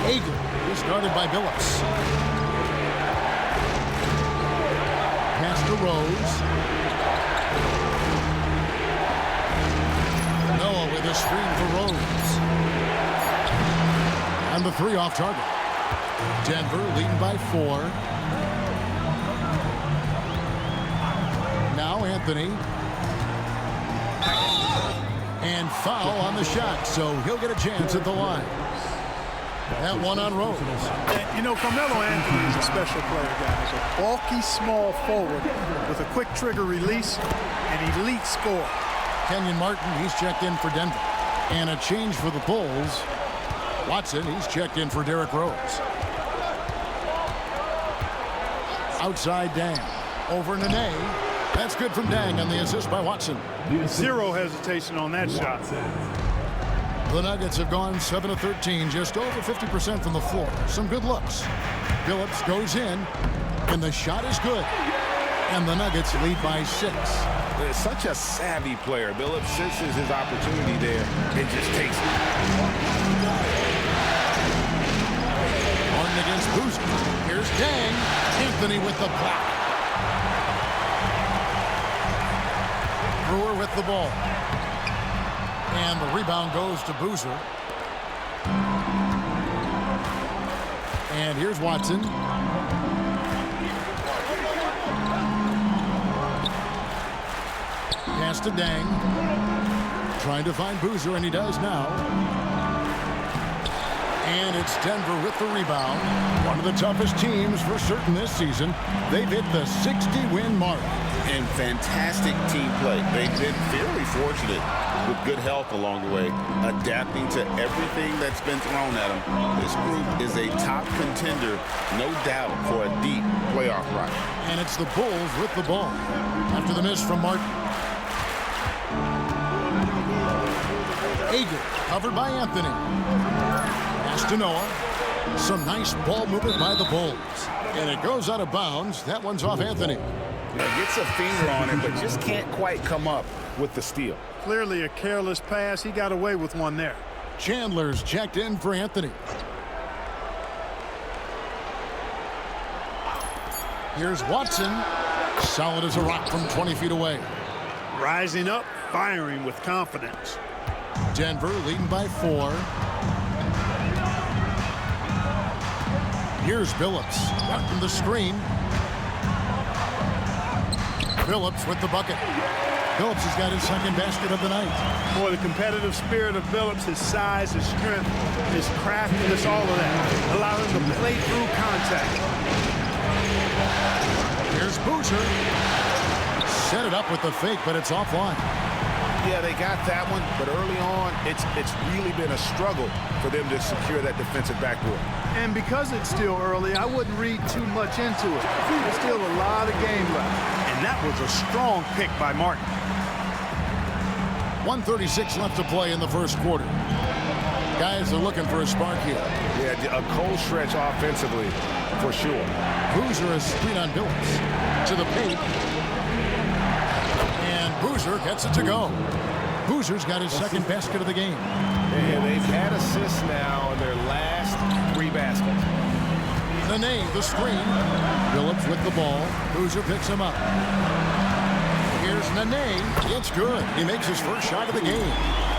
Ager is guarded by Billups. Pass to Rose. Noah with a screen for Rose. And the 3 off target. Denver leading by 4. Now Anthony. And foul on the shot, so he'll get a chance at the line. That one on Rose. And, you know, Carmelo Anthony is a special player, guys. A bulky, small forward with a quick trigger release and elite score. Kenyon Martin, he's checked in for Denver. And a change for the Bulls. Watson, he's checked in for Derrick Rose. Outside Dang. Over Nene. That's good from Dang on the assist by Watson. 0 hesitation on that shot. The Nuggets have gone 7 of 13, just over 50% from the floor. Some good looks. Billups goes in, and the shot is good. And the Nuggets lead by 6. Such a savvy player. Billups senses his opportunity there and just takes it. Martin against Boozer. Here's Dang. Anthony with the block. Brewer with the ball. And the rebound goes to Boozer. And here's Watson. Pass to Dang. Trying to find Boozer, and he does now. And it's Denver with the rebound. One of the toughest teams for certain this season. They've hit the 60-win mark. And fantastic team play. They've been fairly fortunate with good help along the way, adapting to everything that's been thrown at them. This group is a top contender, no doubt, for a deep playoff run. And it's the Bulls with the ball after the miss from Martin. Ager covered by Anthony. Pass to Noah. Some nice ball movement by the Bulls. And it goes out of bounds. That one's off Anthony. Gets a finger on it, but just can't quite come up with the steal. Clearly a careless pass. He got away with one there. Chandler's checked in for Anthony. Here's Watson. Solid as a rock from 20 feet away. Rising up, firing with confidence. Denver leading by 4. Here's Billups. Martin the screen. Billups with the bucket. Billups has got his second basket of the night. Boy, the competitive spirit of Billups, his size, his strength, his craftiness, all of that, allow him to play through contact. Here's Boozer. Set it up with the fake, but it's offline. Yeah, they got that one, but early on, it's really been a struggle for them to secure that defensive backboard. And because it's still early, I wouldn't read too much into it. There's still a lot of game left. And that was a strong pick by Martin. 1:36 left to play in the first quarter. Guys are looking for a spark here. Yeah, a cold stretch offensively, for sure. Boozer is screen on Billups. To the paint. And Boozer gets it to go. Boozer's got his second basket of the game. And they've had assists now in their last 3 baskets. Nene, the screen. Billups with the ball. Boozer picks him up. Here's Nene. It's good. He makes his first shot of the game.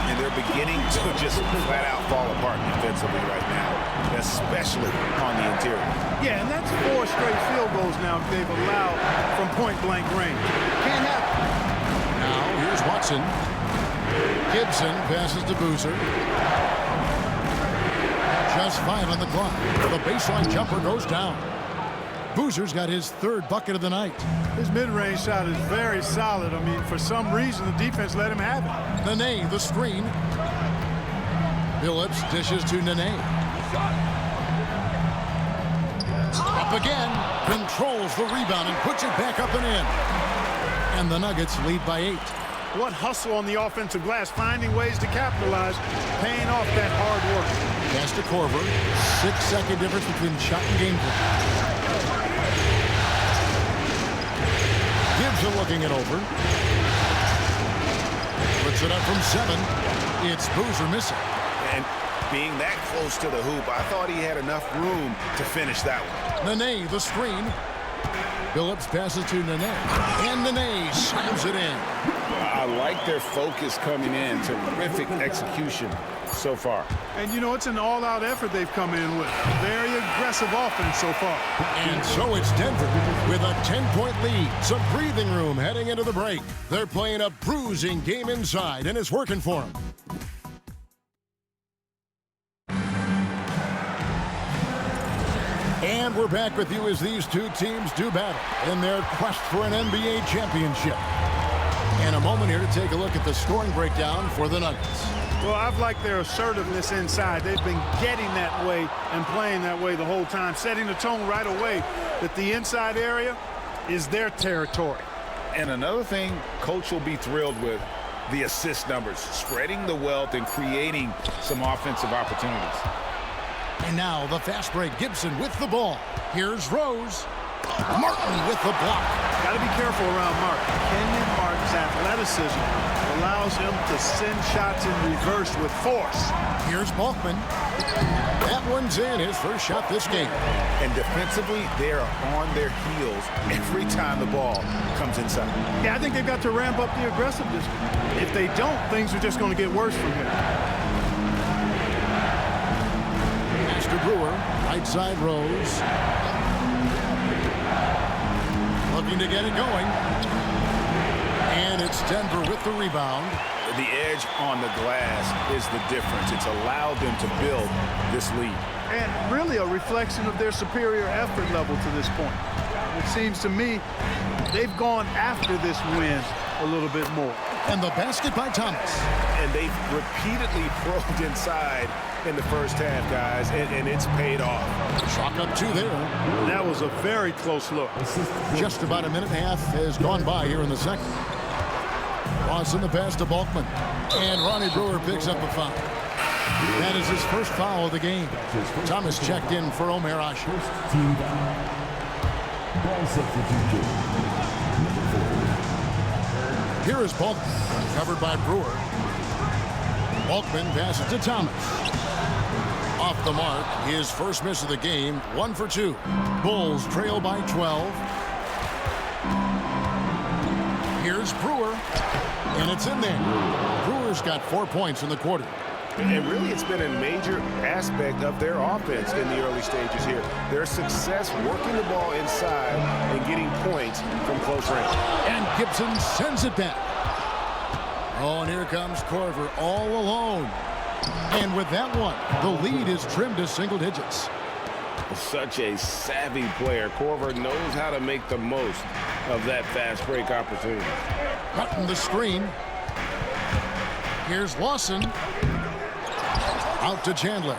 And they're beginning to just flat out fall apart defensively right now, especially on the interior. Yeah, and that's 4 straight field goals now they've allowed from point-blank range. Can't happen. Watson. Gibson passes to Boozer. Just 5 on the clock. The baseline jumper goes down. Boozer's got his 3rd bucket of the night. His mid-range shot is very solid. I mean, for some reason, the defense let him have it. Nene, the screen. Phillips dishes to Nene. Up again. Controls the rebound and puts it back up and in. And the Nuggets lead by 8. What hustle on the offensive glass, finding ways to capitalize, paying off that hard work. Pass to Korver. 6-second difference between shot and game plan. Gibson looking it over. Puts it up from 7. It's Boozer missing. And being that close to the hoop, I thought he had enough room to finish that one. Nene, the screen. Phillips passes to Nene. And Nene slams it in. I like their focus coming in. Terrific execution so far. And, you know, it's an all-out effort they've come in with. Very aggressive offense so far. And so it's Denver with a 10-point lead. Some breathing room heading into the break. They're playing a bruising game inside, and it's working for them. And we're back with you as these two teams do battle in their quest for an NBA championship. And a moment here to take a look at the scoring breakdown for the Nuggets. Well, I've liked their assertiveness inside. They've been getting that way and playing that way the whole time, setting the tone right away that the inside area is their territory. And another thing Coach will be thrilled with, the assist numbers, spreading the wealth and creating some offensive opportunities. And now the fast break. Gibson with the ball. Here's Rose. Martin with the block. Got to be careful around Martin. Kenyon Martin's athleticism allows him to send shots in reverse with force. Here's Balkman. That one's in, his first shot this game. And defensively, they are on their heels every time the ball comes inside. Yeah, I think they've got to ramp up the aggressiveness. If they don't, things are just going to get worse from here. Master Brewer, right side Rose. Looking to get it going. And it's Denver with the rebound. The edge on the glass is the difference. It's allowed them to build this lead. And really a reflection of their superior effort level to this point. It seems to me they've gone after this win a little bit more. And the basket by Thomas. And they've repeatedly probed inside in the first half, guys, and it's paid off. Chalk up 2 there. That was a very close look. Just about a minute and a half has gone by here in the second. Watson the pass to Balkman. And Ronnie Brewer picks up a foul. That is his first foul of the game. Thomas checked in for Omer Asher. Team foul. Ball substitution. Here is Balkman, covered by Brewer. Balkman passes to Thomas. Off the mark, his first miss of the game, 1 for 2. Bulls trail by 12. Here's Brewer, and it's in there. Brewer's got 4 points in the quarter. And really, it's been a major aspect of their offense in the early stages here. Their success working the ball inside and getting points from close range. And Gibson sends it back. Oh, and here comes Korver all alone. And with that one, the lead is trimmed to single digits. Such a savvy player. Korver knows how to make the most of that fast break opportunity. Cutting the screen. Here's Lawson. Out to Chandler.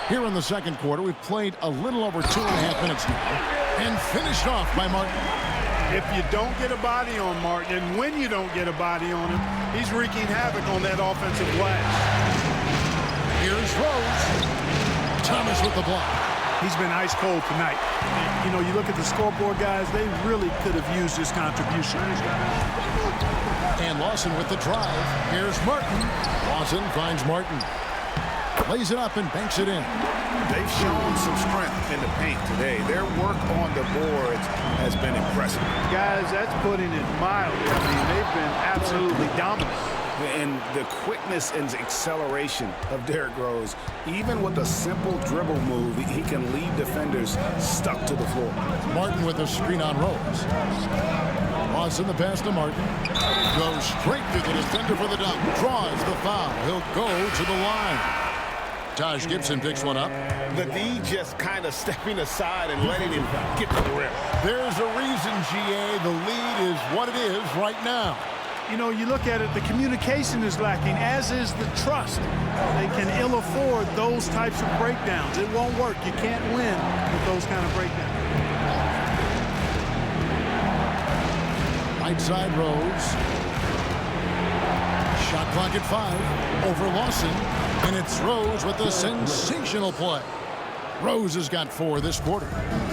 Here in the second quarter, we've played a little over 2.5 minutes now. And finished off by Martin. If you don't get a body on Martin, and when you don't get a body on him, he's wreaking havoc on that offensive glass. Here's Rose. Thomas with the block. He's been ice cold tonight. You know, you look at the scoreboard, guys, they really could have used his contribution. And Lawson with the drive. Here's Martin. Lawson finds Martin. Lays it up and banks it in. They've shown some strength in the paint today. Their work on the boards has been impressive. Guys, that's putting it mildly. I mean, they've been absolutely dominant. And the quickness and acceleration of Derrick Rose, even with a simple dribble move, he can leave defenders stuck to the floor. Martin with a screen on Rose. Lawson the pass to Martin. Goes straight through the defender for the dunk. Draws the foul. He'll go to the line. Taj Gibson picks one up. The D just kind of stepping aside and letting him get to the rim. There's a reason, GA. The lead is what it is right now. You know, you look at it, the communication is lacking, as is the trust. They can ill afford those types of breakdowns. It won't work. You can't win with those kind of breakdowns. Right side Rose. Shot clock at 5. Over Lawson. And it's Rose with a sensational play. Rose has got 4 this quarter.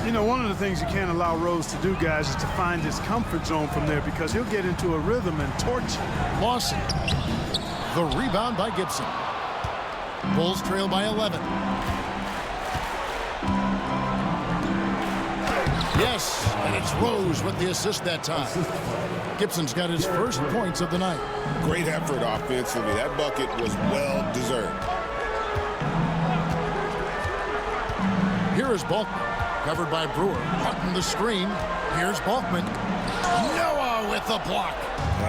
You know, one of the things you can't allow Rose to do, guys, is to find his comfort zone from there, because he'll get into a rhythm and torch you. Lawson. The rebound by Gibson. Bulls trail by 11. Yes, and it's Rose with the assist that time. Gibson's got his first points of the night. Great effort offensively. That bucket was well deserved. Here is Balkman, covered by Brewer. Cutting the screen. Here's Balkman. Noah with the block.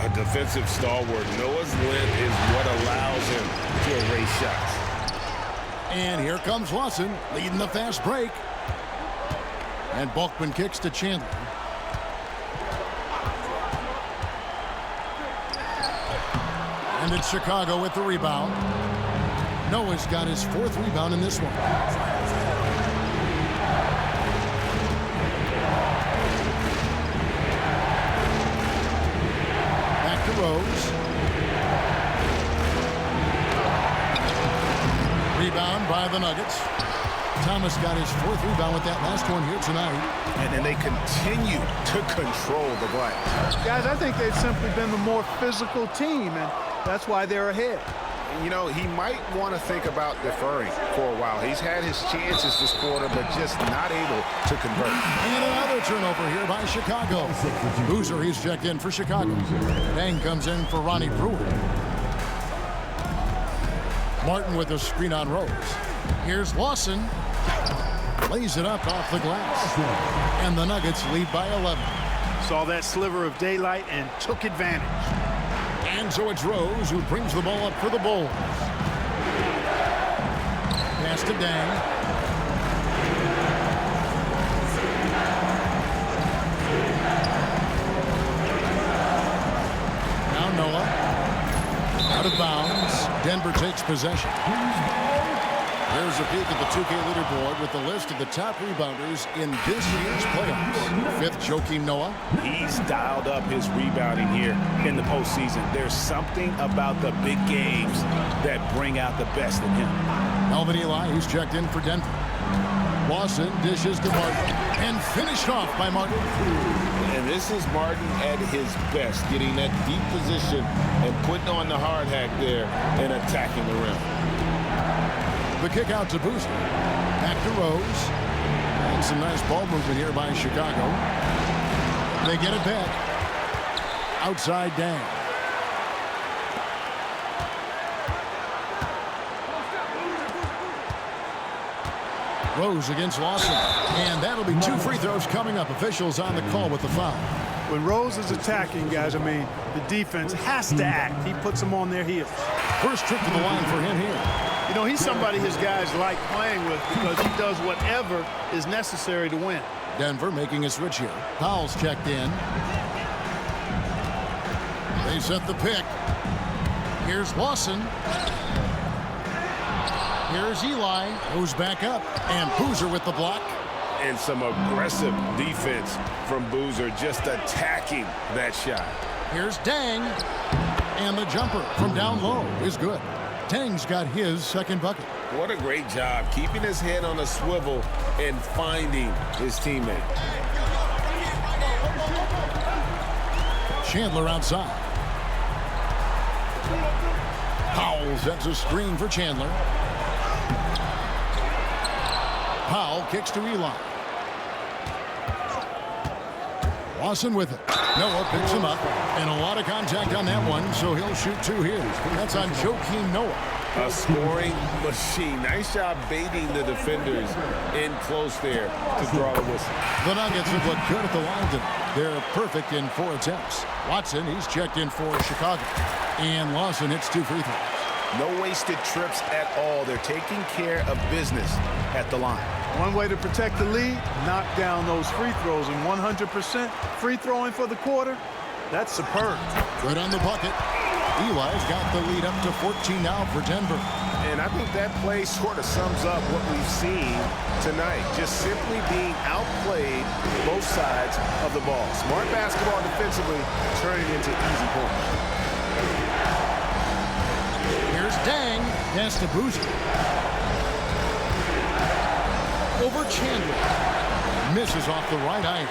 A defensive stalwart. Noah's length is what allows him to erase shots. And here comes Lawson, leading the fast break. And Balkman kicks to Chandler. And it's Chicago with the rebound. Noah's got his 4th rebound in this one. Back to Rose. Rebound by the Nuggets. Thomas got his 4th rebound with that last one here tonight. And then they continue to control the glass. Guys, I think they've simply been the more physical team, and that's why they're ahead. You know, he might want to think about deferring for a while. He's had his chances this quarter, but just not able to convert. And another turnover here by Chicago. Boozer, he's checked in for Chicago. Dang comes in for Ronnie Brewer. Martin with a screen on Rose. Here's Lawson. Lays it up off the glass. And the Nuggets lead by 11. Saw that sliver of daylight and took advantage. And so it's Rose who brings the ball up for the Bulls. Pass to Dang. Now Noah. Out of bounds. Denver takes possession. There's a peek at the 2K leaderboard with the list of the top rebounders in this year's playoffs. 5th, Joakim Noah. He's dialed up his rebounding here in the postseason. There's something about the big games that bring out the best in him. Melvin Ely, who's checked in for Denver. Lawson dishes to Martin and finished off by Martin. And this is Martin at his best, getting that deep position and putting on the hard hack there and attacking the rim. The kick out to Boozer. Back to Rose. And some nice ball movement here by Chicago. They get it back. Outside Dang. Rose against Lawson. And that'll be 2 free throws coming up. Officials on the call with the foul. When Rose is attacking, guys, I mean, the defense has to act. He puts them on their heels. First trip to the line for him here. You know, he's somebody his guys like playing with because he does whatever is necessary to win. Denver making a switch here. Powell's checked in. They set the pick. Here's Lawson. Here's Eli. Goes back up. And Boozer with the block. And some aggressive defense from Boozer, just attacking that shot. Here's Dang. And the jumper from down low is good. Dang's got his 2nd bucket. What a great job keeping his head on a swivel and finding his teammate. Chandler outside. Powell sets a screen for Chandler. Powell kicks to Eli. Lawson with it. Noah picks him up, and a lot of contact on that one, so he'll shoot 2 here. That's on Joakim Noah. A scoring machine. Nice job baiting the defenders in close there to draw the whistle. The Nuggets have looked good at the line tonight. They're perfect in 4 attempts. Watson, he's checked in for Chicago. And Lawson hits 2 free throws. No wasted trips at all. They're taking care of business at the line. One way to protect the lead, knock down those free throws, and 100% free throwing for the quarter, that's superb. Good on the bucket. Eli's got the lead up to 14 now for Denver. And I think that play sort of sums up what we've seen tonight. Just simply being outplayed both sides of the ball. Smart basketball defensively, turning into easy points. Here's Dang. Pass to Boozer. Over Chandler. Misses off the right iron.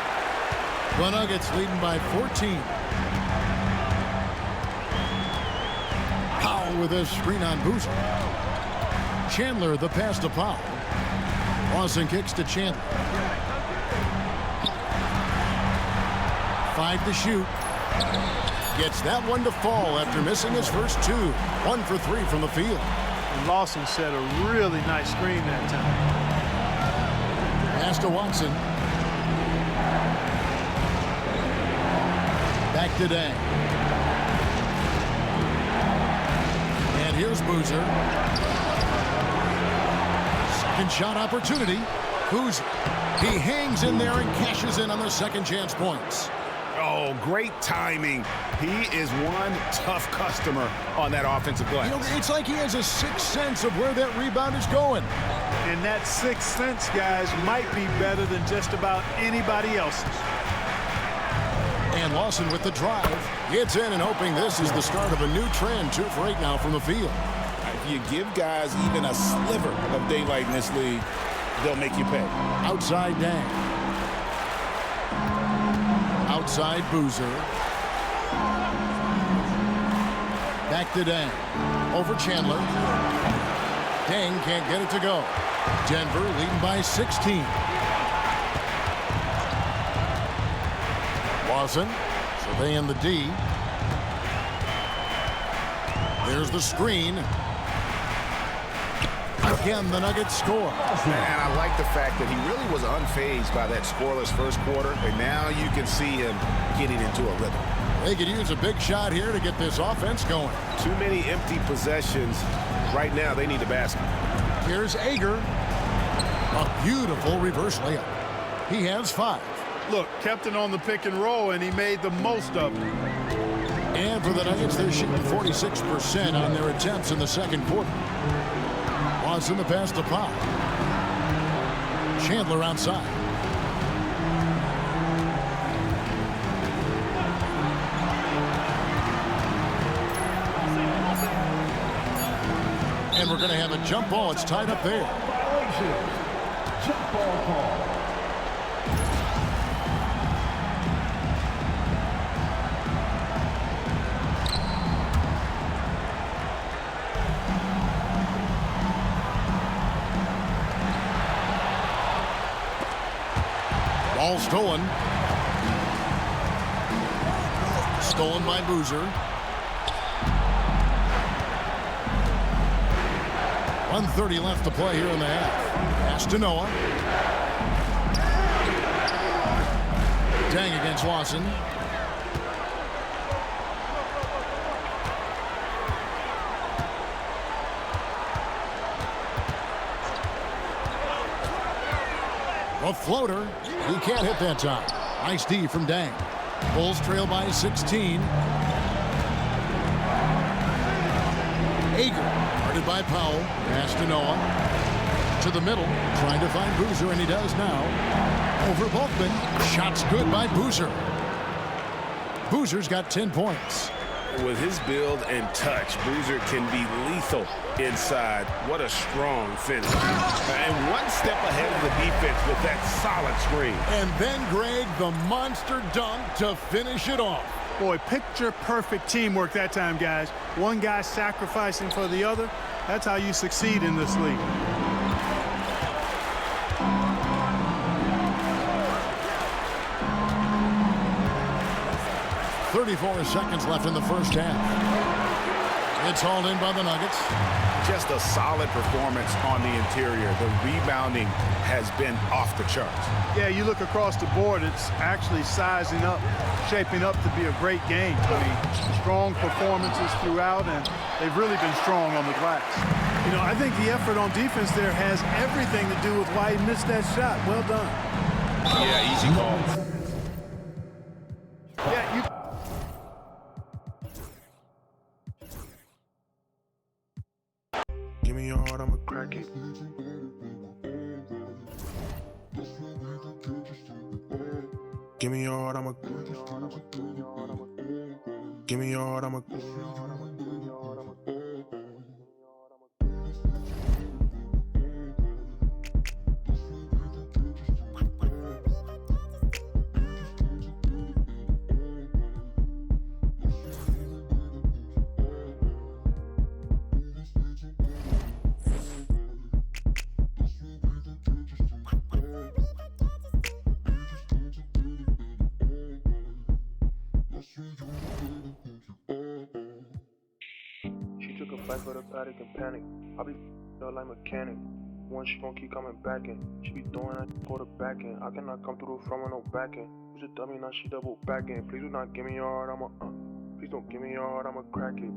The Nuggets leading by 14. Powell with a screen on Boozer. Chandler the pass to Powell. Lawson kicks to Chandler. 5 to shoot. Gets that one to fall after missing his first 2. 1 for 3 from the field. And Lawson set a really nice screen that time. Pass to Watson. Back to Dang. And here's Boozer. Second shot opportunity. Boozer. He hangs in there and cashes in on the second chance points. Oh, great timing. He is one tough customer on that offensive glass. You know, it's like he has a sixth sense of where that rebound is going. And that sixth sense, guys, might be better than just about anybody else's. And Lawson with the drive. Gets in and hoping this is the start of a new trend. 2 for 8 now from the field. If you give guys even a sliver of daylight in this league, they'll make you pay. Outside Dang. Outside Boozer. Back to Dang. Over Chandler. Dang can't get it to go. Denver leading by 16. Lawson surveying the D. There's the screen. Again, the Nuggets score. Man, I like the fact that he really was unfazed by that scoreless first quarter, and now you can see him getting into a rhythm. They could use a big shot here to get this offense going. Too many empty possessions. Right now, they need a basket. Here's Ager. A beautiful reverse layup. He has 5. Look, kept it on the pick and roll, and he made the most of it. And for the Nuggets, they're shooting 46% on their attempts in the second quarter. Watson the pass to Powell. Chandler outside. And we're going to have a jump ball. It's tied up there. Jump ball call. Ball stolen. Stolen by Boozer. 1:30 left to play here in the half. Pass to Noah. Dang against Lawson. A floater. He can't hit that time. Nice D from Dang. Bulls trail by 16. Ager. Guarded by Powell. Pass to Noah. To the middle. Trying to find Boozer, and he does now. Over Bulkman. Shots good by Boozer. Boozer's got 10 points. With his build and touch, Boozer can be lethal inside. What a strong finish. And one step ahead of the defense with that solid screen. And then, Greg, the monster dunk to finish it off. Boy, picture-perfect teamwork that time, guys. One guy sacrificing for the other. That's how you succeed in this league. 34 seconds left in the first half. It's hauled in by the Nuggets. Just a solid performance on the interior. The rebounding has been off the charts. Yeah, you look across the board, it's actually sizing up, shaping up to be a great game. I mean, strong performances throughout, and they've really been strong on the glass. You know, I think the effort on defense there has everything to do with why he missed that shot. Well done. Yeah, easy call. Yeah, you... Give me your heart, I'ma crack it. Give me your heart, I'ma. Give me your heart, I'ma. She took a flight for the paddock and panic. I be up like mechanic. One, she gon' keep coming back in. She be throwing that for the back end. I cannot come through the front with no back end. Who's a dummy, now she double back in. Please do not give me your heart, I'ma Please don't give me your heart, I'ma crack it.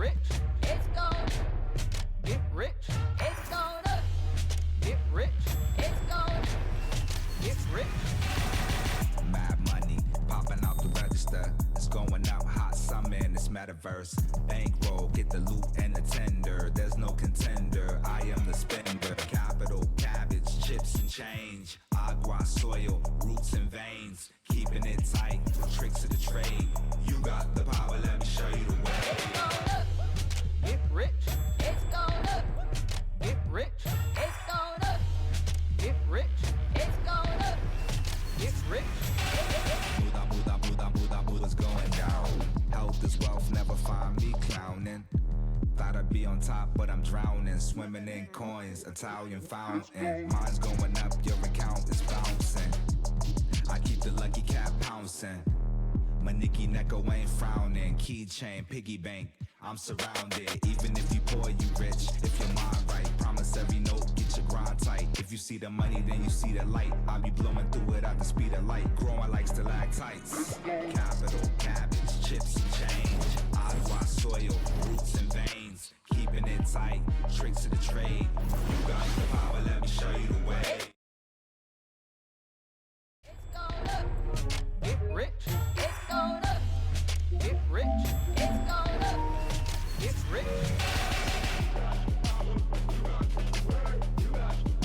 rich, it's gonna get rich, it's gonna get rich, it's gonna get rich. Mad money popping out the register. It's going out hot summer in this metaverse. Bankroll, get the loot and the tender. There's no contender. I am the spender. Capital, cabbage, chips and change. Agua, soil, roots and veins. Keeping it tight. Tricks of the trade. You got the power. Let me show you the way. It's gonna get rich. It's gonna get rich. It's gonna get rich. It's gonna get rich. Buddha's going down. Health is wealth, never find me clowning. Thought I'd be on top, but I'm drowning. Swimming in coins, Italian fountain. Mine's going up, your account is bouncing. I keep the lucky cat pouncing. My Nicky Necko ain't frowning. Keychain, piggy bank, I'm surrounded. Even if you poor, you rich. If your mind right, promise every note, get your grind tight. If you see the money, then you see the light. I'll be blowing through it at the speed of light. Growing like stalactites. Capital, cabbage, chips and change. Agua, soil, roots and veins. Keeping it tight, tricks of the trade. You got the power, let me show you the way. It's gonna get rich.